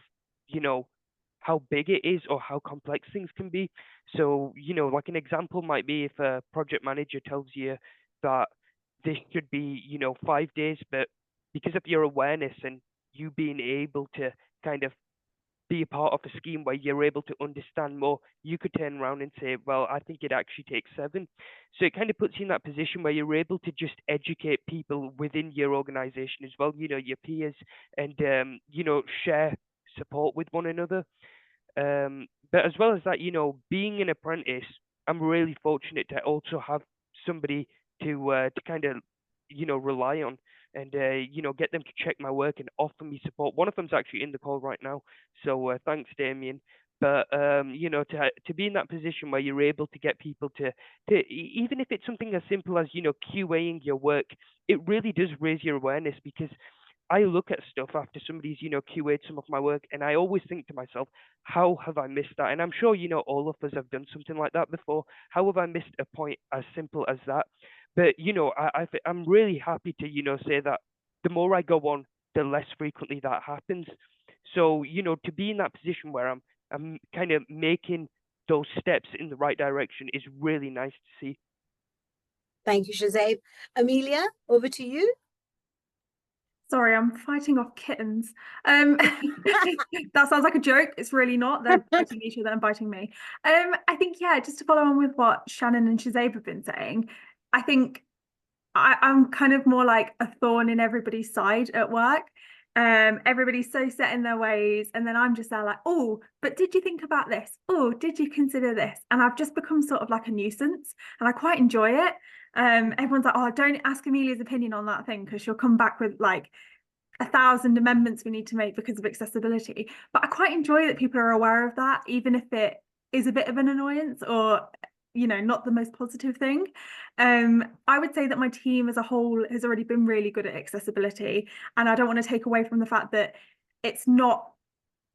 how big it is or how complex things can be. So, like an example might be if a project manager tells you that this should be, 5 days, but because of your awareness and you being able to kind of be a part of a scheme where you're able to understand more, you could turn around and say, well, I think it actually takes 7. So it kind of puts you in that position where you're able to just educate people within your organization as well, your peers, and, share support with one another. But as well as that, being an apprentice, I'm really fortunate to also have somebody to kind of rely on and get them to check my work and offer me support. One of them's actually in the call right now, so thanks, Damien. But to be in that position where you're able to get people even if it's something as simple as QAing your work, it really does raise your awareness, because I look at stuff after somebody's QA'd some of my work, and I always think to myself, how have I missed that? And I'm sure all of us have done something like that before. How have I missed a point as simple as that? But I'm really happy to say that the more I go on, the less frequently that happens. So to be in that position where I'm kind of making those steps in the right direction is really nice to see. Thank you, Shazaib. Amelia, over to you. Sorry, I'm fighting off kittens. That sounds like a joke. It's really not. They're biting each other and biting me. I think, yeah, just to follow on with what Shannon and Shazaib have been saying, I think I'm kind of more like a thorn in everybody's side at work. Everybody's so set in their ways, and then I'm just there like, oh, but did you think about this? Oh, did you consider this? And I've just become sort of like a nuisance, and I quite enjoy it. Everyone's like, oh, don't ask Amelia's opinion on that thing, because she'll come back with like 1,000 amendments we need to make because of accessibility. But I quite enjoy that people are aware of that, even if it is a bit of an annoyance or not the most positive thing. I would say that my team as a whole has already been really good at accessibility, and I don't want to take away from the fact that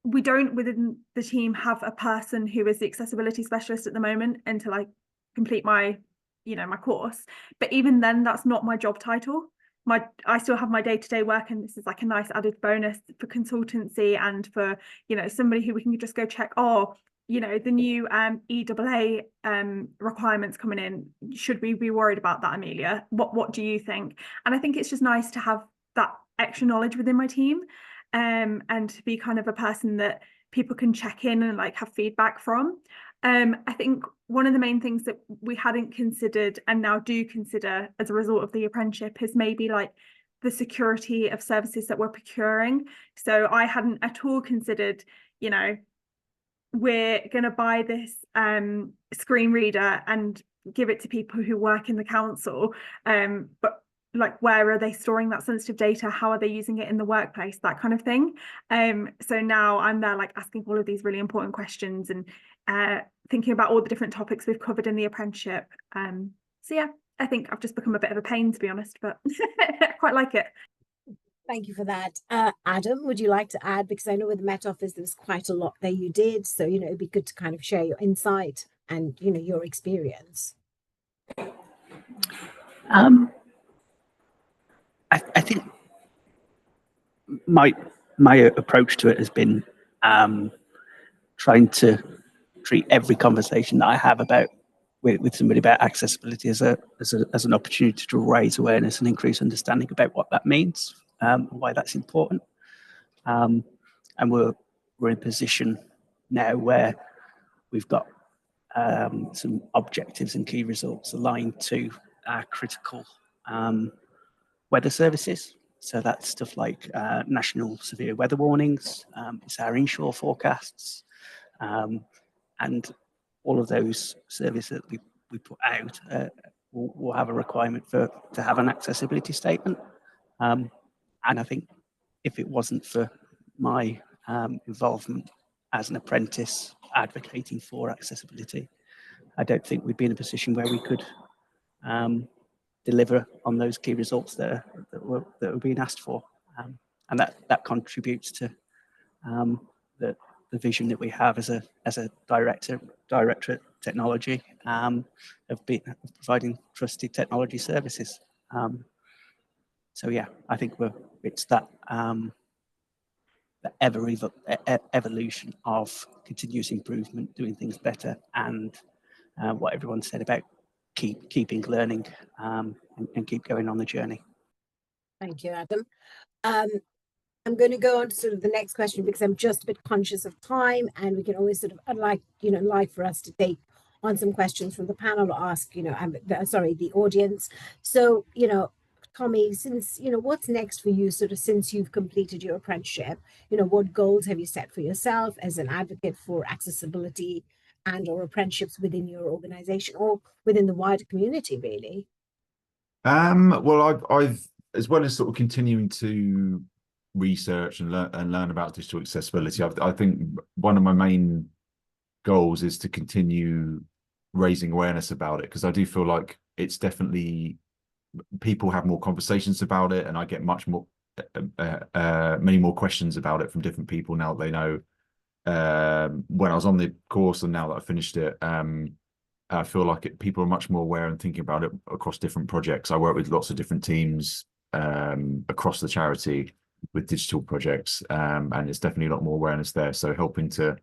we don't within the team have a person who is the accessibility specialist at the moment until I complete my my course. But even then, that's not my job title. I still have my day-to-day work, and this is like a nice added bonus for consultancy and for somebody who we can just go check, the new EAA requirements coming in, should we be worried about that, Amelia? What do you think? And I think it's just nice to have that extra knowledge within my team, and to be kind of a person that people can check in and like have feedback from. I think one of the main things that we hadn't considered and now do consider as a result of the apprenticeship is maybe like the security of services that we're procuring. So I hadn't at all considered, we're going to buy this screen reader and give it to people who work in the council, but like, where are they storing that sensitive data? How are they using it in the workplace? That kind of thing. So now I'm there like asking all of these really important questions and thinking about all the different topics we've covered in the apprenticeship. So yeah, I think I've just become a bit of a pain, to be honest, but I quite like it. Thank you for that. Adam, would you like to add? Because I know with the Met Office, there was quite a lot that you did. So, it'd be good to kind of share your insight and, your experience. I think my approach to it has been trying to treat every conversation that I have with somebody about accessibility as an opportunity to raise awareness and increase understanding about what that means, why that's important. And we're in a position now where we've got some objectives and key results aligned to our critical weather services. So that's stuff like national severe weather warnings, it's our inshore forecasts, and all of those services that we put out will have a requirement to have an accessibility statement. And I think if it wasn't for my involvement as an apprentice advocating for accessibility, I don't think we'd be in a position where we could deliver on those key results that were being asked for, and that contributes to the vision that we have as a directorate technology of providing trusted technology services. So yeah, I think it's that the evolution of continuous improvement, doing things better, and what everyone said about keeping learning and keep going on the journey. Thank you, Adam. I'm going to go on to sort of the next question because I'm just a bit conscious of time, and we can always sort of like for us to take on some questions from the panel or ask, the audience. So, Tommy, since, what's next for you sort of since you've completed your apprenticeship? What goals have you set for yourself as an advocate for accessibility and or apprenticeships within your organization or within the wider community, really? Well, I've as well as sort of continuing to research and learn about digital accessibility, I think one of my main goals is to continue raising awareness about it, because I do feel like it's definitely, people have more conversations about it, and I get much more many more questions about it from different people now that they know when I was on the course and now that I finished it. I feel like people are much more aware and thinking about it across different projects. I work with lots of different teams across the charity with digital projects, and it's definitely a lot more awareness there. So helping to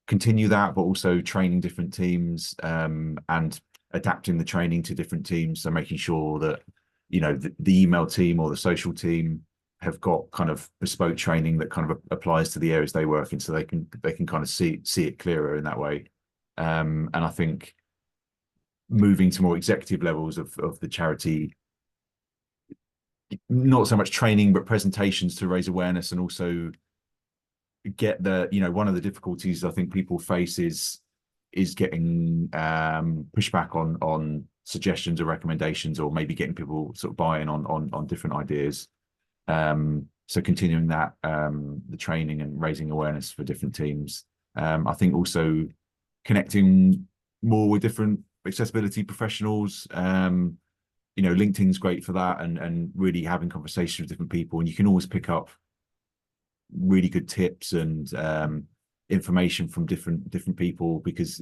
continue that, but also training different teams and adapting the training to different teams. So making sure that, you know, the email team or the social team have got kind of bespoke training that kind of applies to the areas they work in, so they can kind of see it clearer in that way. And I think moving to more executive levels of the charity, not so much training but presentations to raise awareness, and also get the, you know, one of the difficulties I think people face is getting pushback on suggestions or recommendations, or maybe getting people sort of buy-in on different ideas. So continuing that, the training and raising awareness for different teams. I think also connecting more with different accessibility professionals. You know, LinkedIn's great for that, and really having conversations with different people, and you can always pick up really good tips and information from different people, because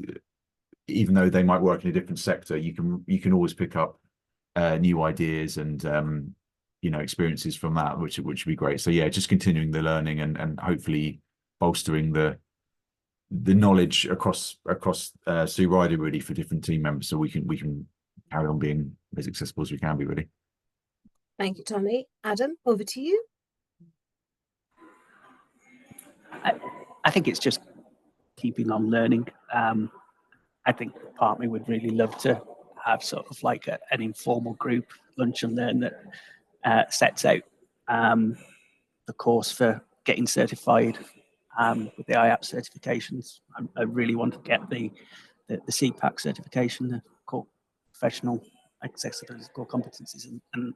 even though they might work in a different sector, you can always pick up new ideas and you know, experiences from that, which would be great. So yeah, just continuing the learning and hopefully bolstering the knowledge across Sue Ryder, really, for different team members, so we can carry on being as accessible as we can be, really. Thank you, Tommy. Adam, over to you. I think it's just keeping on learning. I think part of me would really love to have sort of like an informal group lunch and learn that sets out the course for getting certified with the IAP certifications. I really want to get the CPAC certification, the core professional accessibility core competencies, and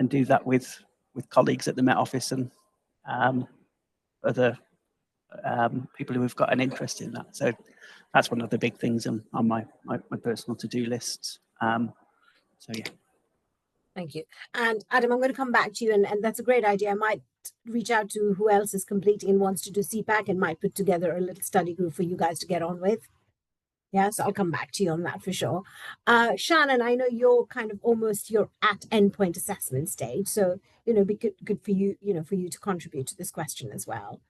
do that with colleagues at the Met Office and other people who have got an interest in that. So that's one of the big things on my personal to-do lists. So yeah. Thank you. And Adam, I'm going to come back to you, and that's a great idea. I might reach out to who else is completing and wants to do CPAC, and might put together a little study group for you guys to get on with. Yeah, so I'll come back to you on that for sure. Shannon, I know you're you're at endpoint assessment stage, so you know, be good for you, you know, for you to contribute to this question as well.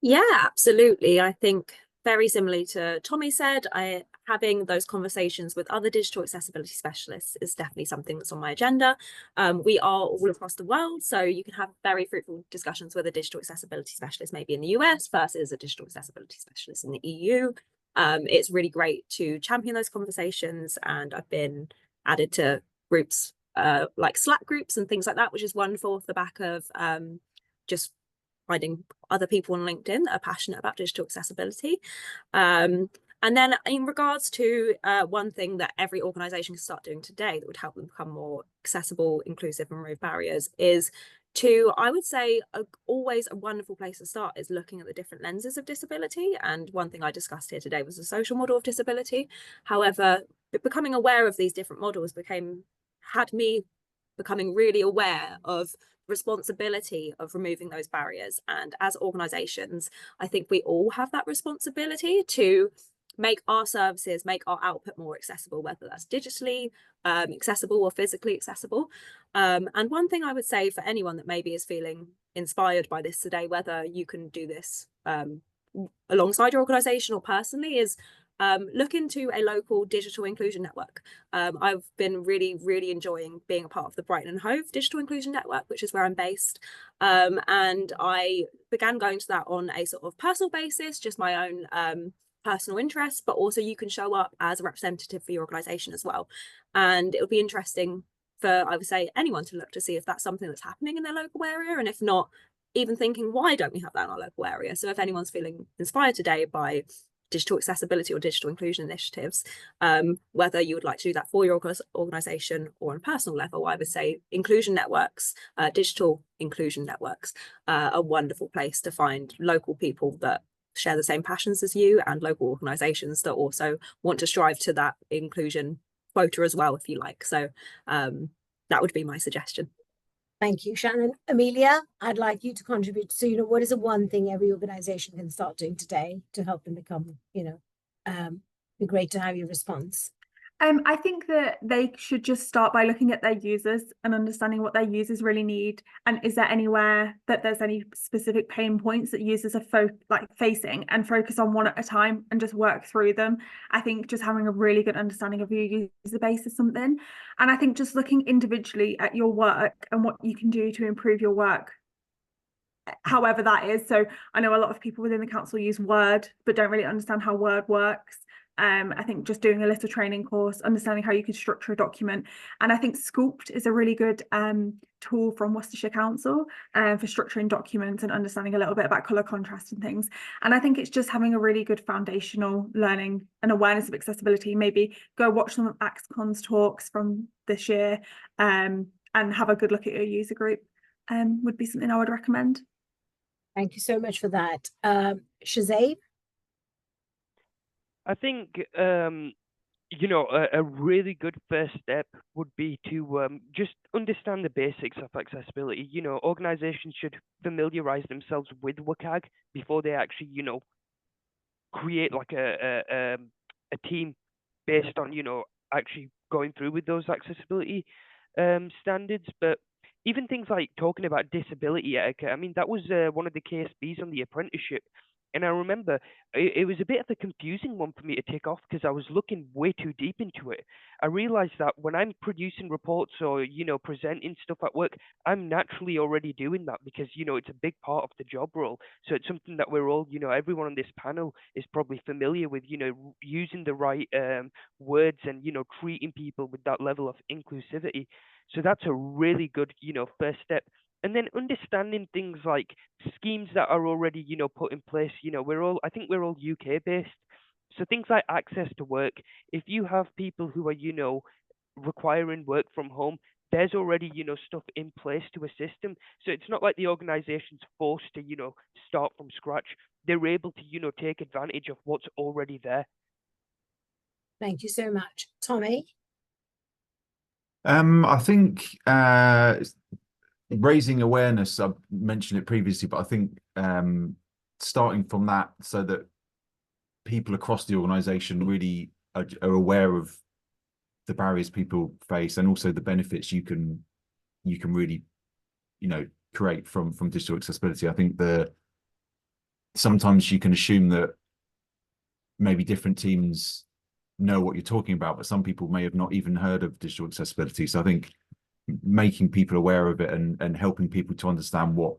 Yeah, absolutely. I think very similarly to Tommy said, having those conversations with other digital accessibility specialists is definitely something that's on my agenda. We are all across the world, so you can have very fruitful discussions with a digital accessibility specialist maybe in the US versus a digital accessibility specialist in the EU. It's really great to champion those conversations, and I've been added to groups like Slack groups and things like that, which is wonderful off the back of just finding other people on LinkedIn that are passionate about digital accessibility. And then in regards to one thing that every organization can start doing today that would help them become more accessible, inclusive, and remove barriers is to, I would say, always a wonderful place to start is looking at the different lenses of disability. And one thing I discussed here today was the social model of disability. However, becoming aware of these different models had me becoming really aware of responsibility of removing those barriers. And as organizations, I think we all have that responsibility to make our services, make our output more accessible, whether that's digitally accessible or physically accessible. And one thing I would say for anyone that maybe is feeling inspired by this today, whether you can do this alongside your organization or personally, is look into a local digital inclusion network. I've been really enjoying being a part of the Brighton and Hove Digital Inclusion Network, which is where I'm based. And I began going to that on a sort of personal basis, just my own personal interests, but also you can show up as a representative for your organization as well. And it'll be interesting for, I would say, anyone to look to see if that's something that's happening in their local area. And if not, even thinking, why don't we have that in our local area? So if anyone's feeling inspired today by digital accessibility or digital inclusion initiatives, whether you would like to do that for your organisation or on a personal level, I would say inclusion networks, digital inclusion networks, a wonderful place to find local people that share the same passions as you, and local organisations that also want to strive to that inclusion quota as well, if you like. So that would be my suggestion. Thank you, Shannon. Amelia, I'd like you to contribute. So, what is the one thing every organization can start doing today to help them become, be great to have your response? I think that they should just start by looking at their users and understanding what their users really need. And is there anywhere that there's any specific pain points that users are facing, and focus on one at a time and just work through them. I think just having a really good understanding of your user base is something. And I think just looking individually at your work and what you can do to improve your work, however that is. So I know a lot of people within the council use Word, but don't really understand how Word works. I think just doing a little training course, understanding how you can structure a document. And I think Sculpt is a really good tool from Worcestershire Council for structuring documents and understanding a little bit about colour contrast and things. And I think it's just having a really good foundational learning and awareness of accessibility. Maybe go watch some of AXCON's talks from this year and have a good look at your user group would be something I would recommend. Thank you so much for that. Shazade? I think, a really good first step would be to just understand the basics of accessibility. Organizations should familiarize themselves with WCAG before they actually, create like a team based on, actually going through with those accessibility standards. But even things like talking about disability etiquette, I mean, that was one of the KSBs on the apprenticeship. And I remember it was a bit of a confusing one for me to tick off because I was looking way too deep into it. I realized that when I'm producing reports or, presenting stuff at work, I'm naturally already doing that because, it's a big part of the job role. So it's something that we're all, everyone on this panel is probably familiar with, using the right words and, treating people with that level of inclusivity. So that's a really good, first step. And then understanding things like schemes that are already, put in place. I think we're all UK based. So things like access to work. If you have people who are, requiring work from home, there's already, stuff in place to assist them. So it's not like the organization's forced to, start from scratch. They're able to, take advantage of what's already there. Thank you so much. Tommy? I think raising awareness, I've mentioned it previously, but I think starting from that so that people across the organisation really are aware of the barriers people face and also the benefits you can really, create from digital accessibility. I think sometimes you can assume that maybe different teams know what you're talking about, but some people may have not even heard of digital accessibility. So I think making people aware of it and helping people to understand what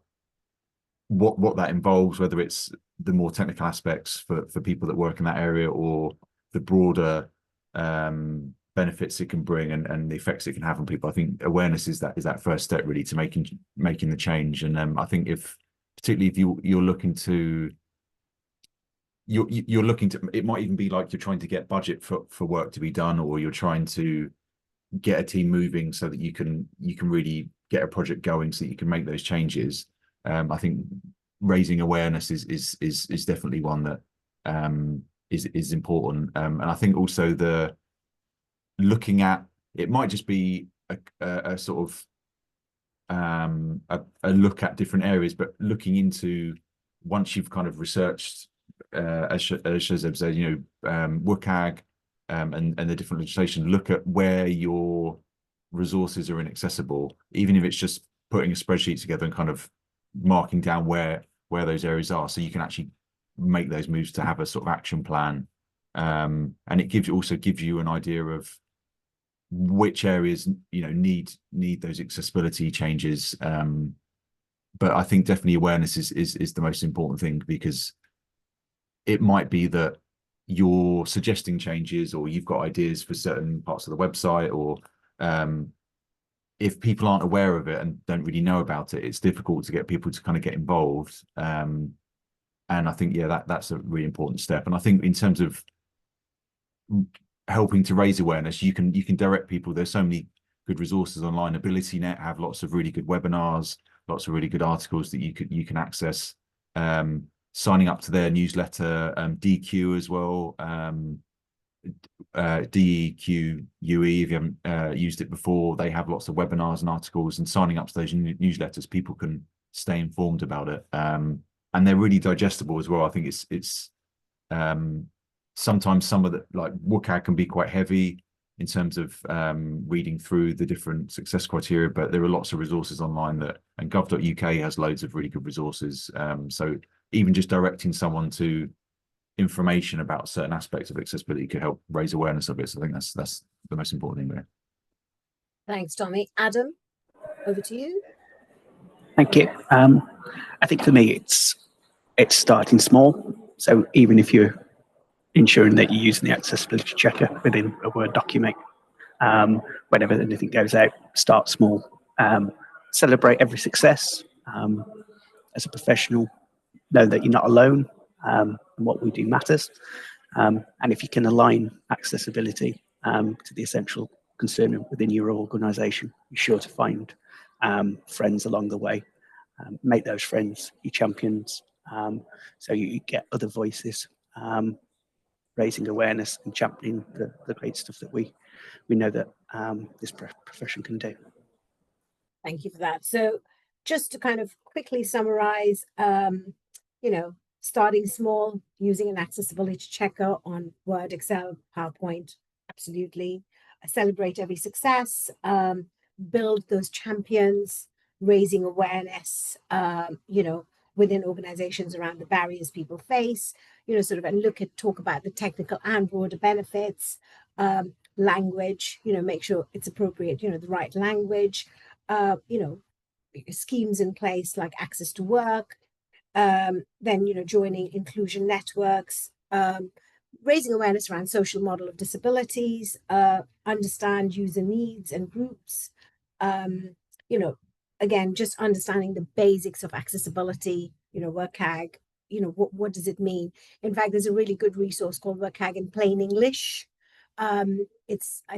that involves, whether it's the more technical aspects for people that work in that area or the broader benefits it can bring and the effects it can have on people. I think awareness is that first step really to making the change. And I think particularly if you're looking to it might even be like you're trying to get budget for work to be done, or you're trying to get a team moving so that you can really get a project going so that you can make those changes. I think raising awareness is definitely one that is important. And I think also looking at it might just be a sort of a look at different areas, but looking into, once you've kind of researched as Shazeb said, WCAG and the different legislation, look at where your resources are inaccessible, even if it's just putting a spreadsheet together and kind of marking down where those areas are, so you can actually make those moves to have a sort of action plan. And it also gives you an idea of which areas need those accessibility changes. But I think definitely awareness is the most important thing, because it might be that you're suggesting changes or you've got ideas for certain parts of the website, or if people aren't aware of it and don't really know about it, it's difficult to get people to kind of get involved. And I think, yeah, that's a really important step. And I think in terms of helping to raise awareness, you can direct people. There's so many good resources online. AbilityNet have lots of really good webinars, lots of really good articles that you can access. Signing up to their newsletter, DQ as well. DEQUE, if you haven't used it before, they have lots of webinars and articles, and signing up to those newsletters, people can stay informed about it. And they're really digestible as well. I think it's sometimes some of the, like WCAG can be quite heavy in terms of reading through the different success criteria, but there are lots of resources online and gov.uk has loads of really good resources. So even just directing someone to information about certain aspects of accessibility could help raise awareness of it. So I think that's the most important thing there. Thanks, Tommy. Adam, over to you. Thank you. I think for me, it's starting small. So even if you're ensuring that you're using the accessibility checker within a Word document, whenever anything goes out, start small. Celebrate every success. As a professional, know that you're not alone, and what we do matters. And if you can align accessibility to the essential concern within your organisation, you're sure to find friends along the way. Make those friends your champions, so you get other voices raising awareness and championing the great stuff that we know that this profession can do. Thank you for that. So just to kind of quickly summarize, starting small, using an accessibility checker on Word, Excel, PowerPoint, absolutely. Celebrate every success, build those champions, raising awareness, within organizations around the barriers people face, and talk about the technical and broader benefits, language, make sure it's appropriate, the right language, schemes in place like access to work, then, joining inclusion networks, raising awareness around social model of disabilities, understand user needs and groups, again, just understanding the basics of accessibility, WCAG, what does it mean? In fact, there's a really good resource called WCAG in plain English. I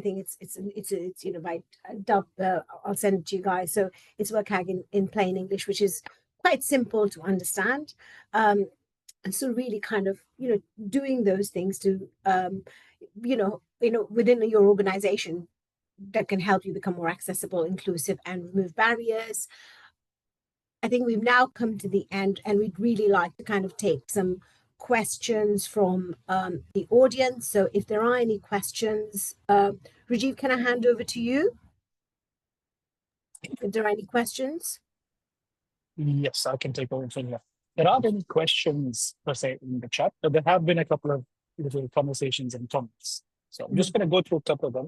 think it's by Dub, I'll send it to you guys. So it's WCAG in plain English, which is quite simple to understand. And so really kind of, doing those things to, within your organization that can help you become more accessible, inclusive, and remove barriers. I think we've now come to the end, and we'd really like to kind of take some questions from the audience. So if there are any questions, Rajiv, can I hand over to you? If there are any questions? Yes, I can take over from here. There aren't any questions per se in the chat, but there have been a couple of little conversations and comments. So I'm just going to go through a couple of them.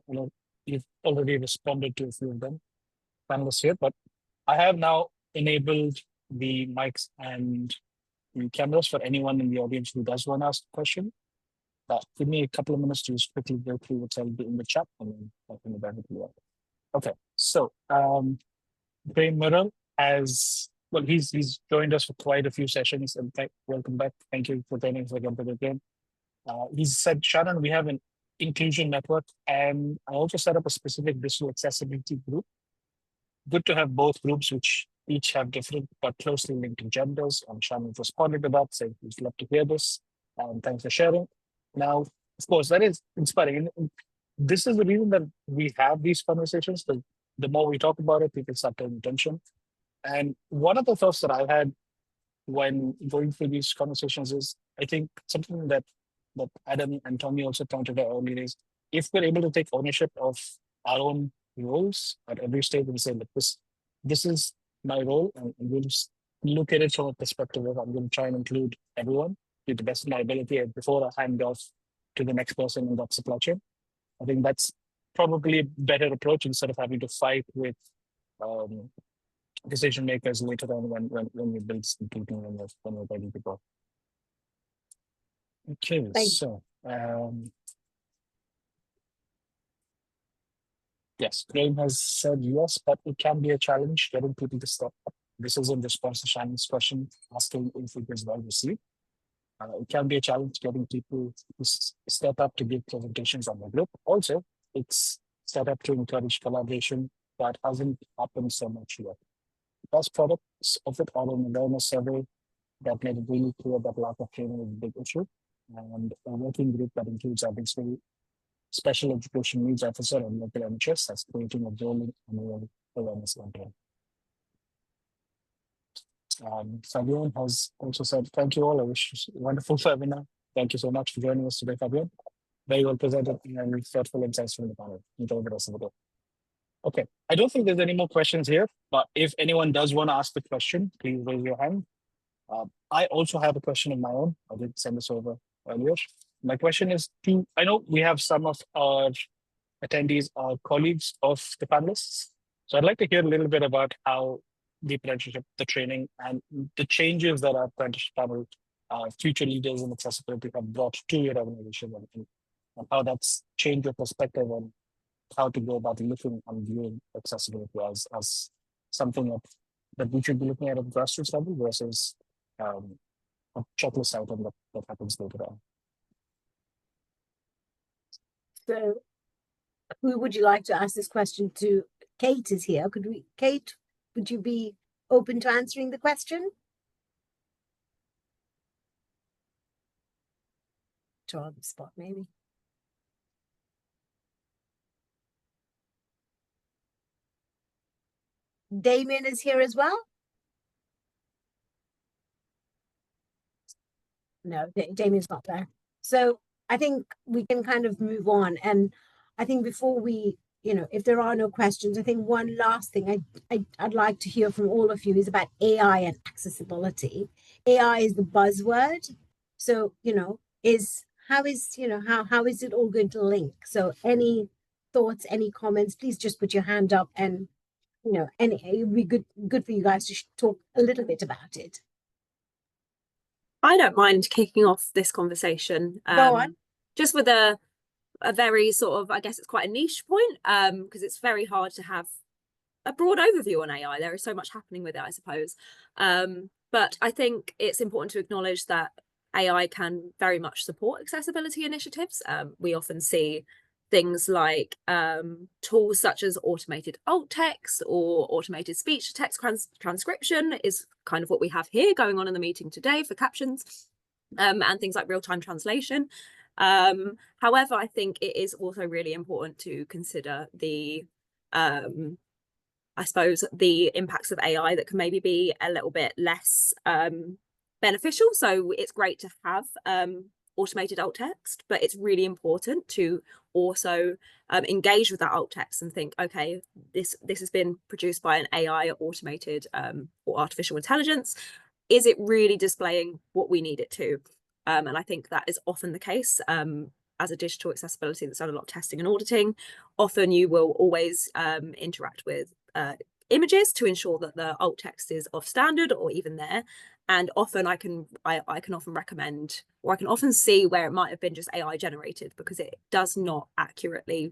You've already responded to a few of them, panelists here, but I have now enabled the mics and the cameras for anyone in the audience who does want to ask a question. Give me a couple of minutes to just quickly go through what's in the chat and then I can back to you. Okay, so Graham Murrell he's joined us for quite a few sessions, and welcome back. Thank you for joining us again. He said, Shannon, we have an inclusion network, and I also set up a specific digital accessibility group. Good to have both groups, which each have different but closely linked agendas. And Shannon responded to that, saying he'd love to hear this. Thanks for sharing. Now, of course, that is inspiring. And this is the reason that we have these conversations. The more we talk about it, people start paying attention. And one of the thoughts that I had when going through these conversations is, I think something that Adam and Tommy also pointed out earlier is, if we're able to take ownership of our own roles at every stage and say, look, this is my role, and we'll just look at it from a perspective of, I'm going to try and include everyone to the best of my ability before I hand off to the next person in that supply chain. I think that's probably a better approach instead of having to fight with decision makers later on when we build something when we're ready to go. Okay, so Yes, Graham has said yes, but it can be a challenge getting people to step up. This is in response to Shannon's question, asking if it is well received. It can be a challenge getting people to step up to give presentations on the group. Also, it's set up to encourage collaboration that hasn't happened so much yet. Best products of it are an awareness survey that made it really clear that lack of training is a big issue, and a working group that includes obviously special education needs officer and local NHS as creating a rolling annual awareness campaign. Fabian has also said, thank you all. I wish you a wonderful webinar. Thank you so much for joining us today, Fabian. Very well presented and thoughtful insights from the panel. Enjoy the rest of the day. Okay, I don't think there's any more questions here, but if anyone does want to ask the question, please raise your hand. I also have a question of my own. I did send this over earlier. My question is I know we have some of our attendees are colleagues of the panelists. So I'd like to hear a little bit about how the apprenticeship, the training, and the changes that our apprenticeship panel, future leaders in accessibility have brought to your organization, and how that's changed your perspective on how to go about looking and viewing accessibility as something that we should be looking at grassroots level versus a checklist item that happens later on. So who would you like to ask this question to? Kate is here. Kate, would you be open to answering the question? To on the spot, maybe. Damien is here as well. No, Damien's not there. So I think we can kind of move on. And I think before we, if there are no questions, I think one last thing I'd like to hear from all of you is about AI and accessibility. AI is the buzzword. So, how is it all going to link? So any thoughts, any comments, please just put your hand up, and and it would be good for you guys to talk a little bit about it. I don't mind kicking off this conversation. Go on. Just with a very sort of, I guess it's quite a niche point, because it's very hard to have a broad overview on AI. There is so much happening with it, I suppose. But I think it's important to acknowledge that AI can very much support accessibility initiatives. We often see things like tools such as automated alt text or automated speech to text transcription is kind of what we have here going on in the meeting today for captions, and things like real-time translation. However, I think it is also really important to consider the I suppose the impacts of AI that can maybe be a little bit less beneficial. So it's great to have automated alt text, but it's really important to also engage with that alt text and think, okay, this has been produced by an AI automated or artificial intelligence. Is it really displaying what we need it to? And I think that is often the case. As a digital accessibility that's done a lot of testing and auditing, often you will always interact with images to ensure that the alt text is of standard or even there. And often I can often recommend, or I can often see where it might have been just AI generated, because it does not accurately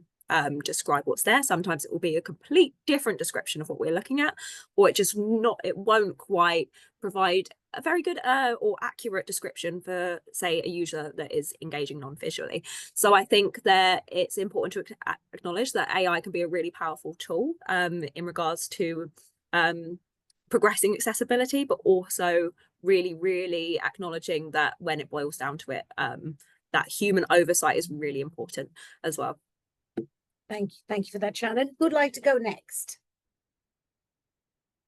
describe what's there. Sometimes it will be a complete different description of what we're looking at, or it won't quite provide a very good or accurate description for, say, a user that is engaging non-visually. So I think that it's important to acknowledge that AI can be a really powerful tool in regards to progressing accessibility, but also really, really acknowledging that when it boils down to it, that human oversight is really important as well. Thank you for that, Shannon. Who'd like to go next?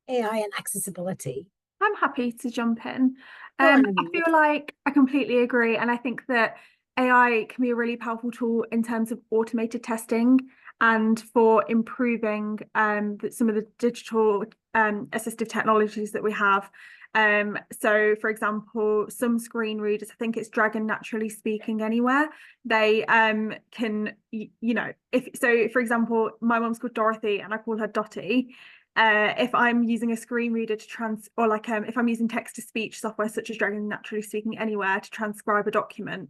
AI and accessibility. I'm happy to jump in. I feel like I completely agree, and I think that AI can be a really powerful tool in terms of automated testing and for improving some of the digital assistive technologies that we have. So, for example, some screen readers, I think it's Dragon Naturally Speaking Anywhere, they can, for example, my mom's called Dorothy and I call her Dotty. If I'm using a screen reader to if I'm using text-to-speech software such as Dragon Naturally Speaking Anywhere to transcribe a document,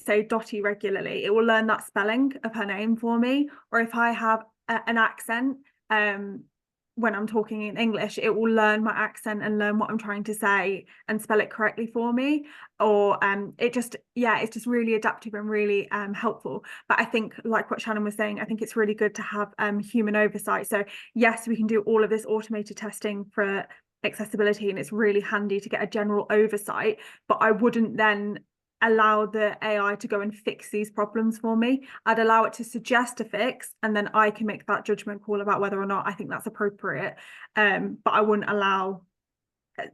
say Dottie regularly, it will learn that spelling of her name for me. Or if I have an accent, when I'm talking in English, it will learn my accent and learn what I'm trying to say and spell it correctly for me. Or it's just really adaptive and really helpful. But I think, like what Shannon was saying, I think it's really good to have human oversight. So yes, we can do all of this automated testing for accessibility, and it's really handy to get a general oversight, but I wouldn't then allow the AI to go and fix these problems for me. I'd allow it to suggest a fix, and then I can make that judgment call about whether or not I think that's appropriate. But I wouldn't allow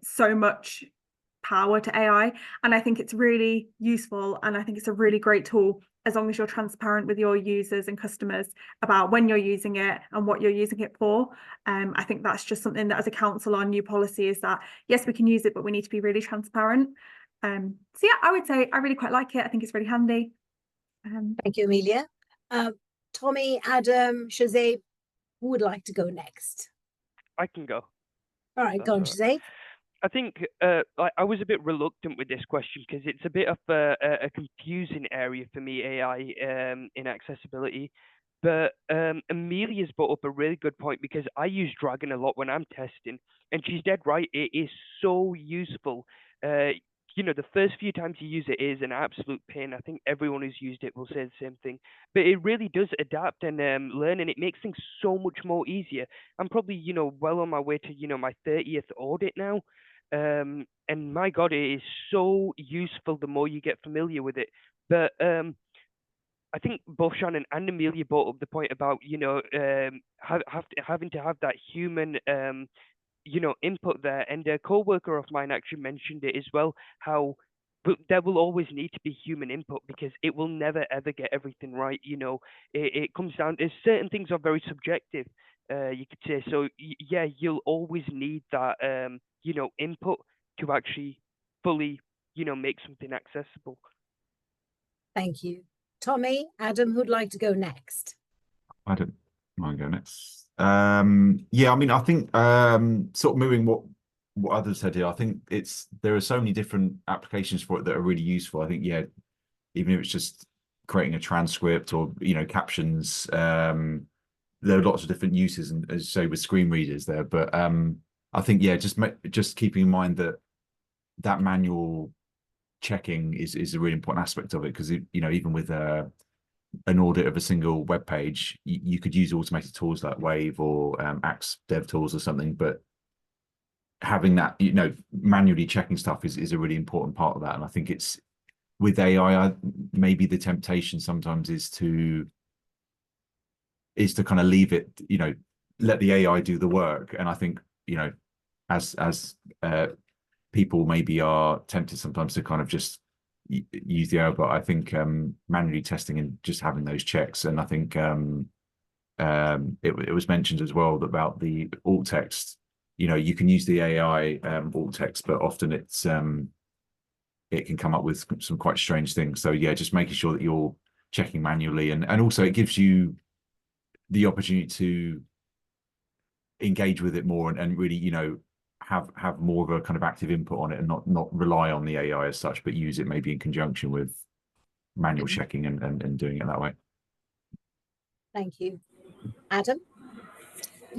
so much power to AI. And I think it's really useful, and I think it's a really great tool as long as you're transparent with your users and customers about when you're using it and what you're using it for. I think that's just something that as a council, our new policy is that, yes, we can use it, but we need to be really transparent. So yeah, I would say I really quite like it. I think it's really handy. Thank you, Amelia. Tommy, Adam, Shazay, who would like to go next? I can go. All right, go on, Shazay. I think I was a bit reluctant with this question because it's a bit of a confusing area for me, AI in accessibility. But Amelia's brought up a really good point, because I use Dragon a lot when I'm testing, and she's dead right. It is so useful. The first few times you use it is an absolute pain. I think everyone who's used it will say the same thing. But it really does adapt and learn, and it makes things so much more easier. I'm probably, well on my way to, my 30th audit now. And my God, it is so useful the more you get familiar with it. But I think both Shannon and Amelia brought up the point about, having to have that human input there. And a co-worker of mine actually mentioned it as well, how there will always need to be human input, because it will never ever get everything right. It comes down to certain things are very subjective, you could say. So yeah, you'll always need that input to actually fully make something accessible. Thank you. Tommy, Adam, who'd like to go next? I don't mind going next. Yeah, I mean, I think sort of moving what others said here, I think there are so many different applications for it that are really useful. I think, yeah, even if it's just creating a transcript or captions, there are lots of different uses, and as you say, with screen readers there. But I think, yeah, just keeping in mind that manual checking is a really important aspect of it, because even with an audit of a single web page, you could use automated tools like Wave or Axe Dev Tools or something, but having that manually checking stuff is a really important part of that. And I think it's with AI, maybe the temptation sometimes is to kind of leave it, let the AI do the work. And I think as people maybe are tempted sometimes to kind of just use the AI, but I think manually testing and just having those checks. And I think it was mentioned as well about the alt text. You can use the AI alt text, but often it can come up with some quite strange things. So yeah, just making sure that you're checking manually, and also it gives you the opportunity to engage with it more and really have more of a kind of active input on it, and not rely on the AI as such, but use it maybe in conjunction with manual checking and doing it that way. Thank you. Adam?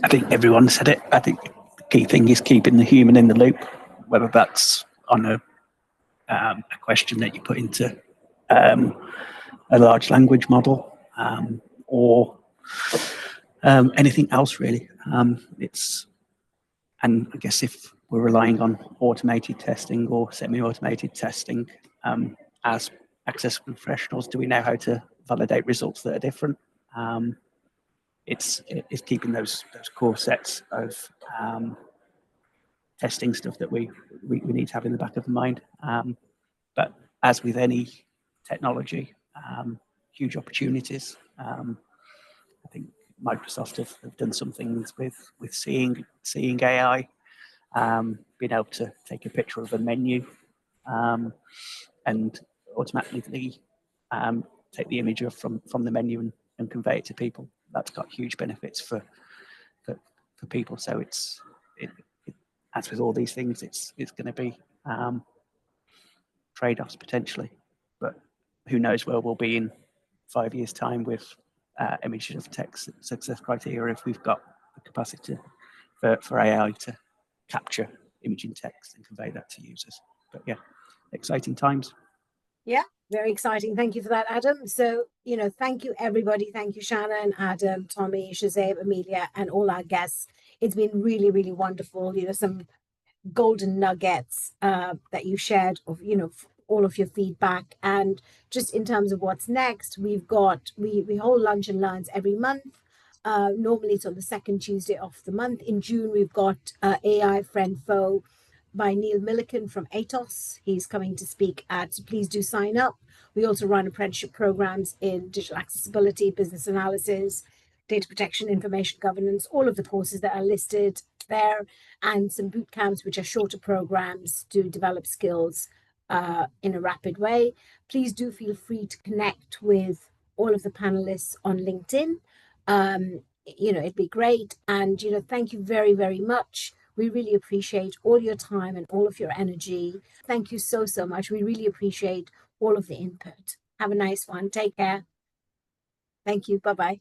I think everyone said it. I think the key thing is keeping the human in the loop, whether that's on a question that you put into a large language model or anything else really. And I guess if we're relying on automated testing or semi-automated testing, as accessible professionals, do we know how to validate results that are different? It's keeping those core sets of testing stuff that we need to have in the back of the mind. But as with any technology, huge opportunities. I think Microsoft have done some things with seeing AI, being able to take a picture of a menu and automatically take the image from the menu and convey it to people. That's got huge benefits for people. So it's as with all these things, it's going to be trade-offs potentially, but who knows where we'll be in 5 years' time with image of text success criteria if we've got the capacity for AI to capture imaging text and convey that to users. But yeah, exciting times. Yeah, very exciting. Thank you for that, Adam. So, thank you, everybody. Thank you, Shannon, Adam, Tommy, Shazeb, Amelia, and all our guests. It's been really, really wonderful. Some golden nuggets that you shared of, all of your feedback. And just in terms of what's next, we hold lunch and learns every month. Normally it's on the second Tuesday of the month. In June, we've got AI Friend Foe by Neil Milliken from ATOS. He's coming to speak please do sign up. We also run apprenticeship programs in digital accessibility, business analysis, data protection, information governance, all of the courses that are listed there, and some boot camps, which are shorter programs to develop skills in a rapid way. Please do feel free to connect with all of the panelists on LinkedIn. It'd be great. And, thank you very, very much. We really appreciate all your time and all of your energy. Thank you so, so much. We really appreciate all of the input. Have a nice one. Take care. Thank you. Bye-bye.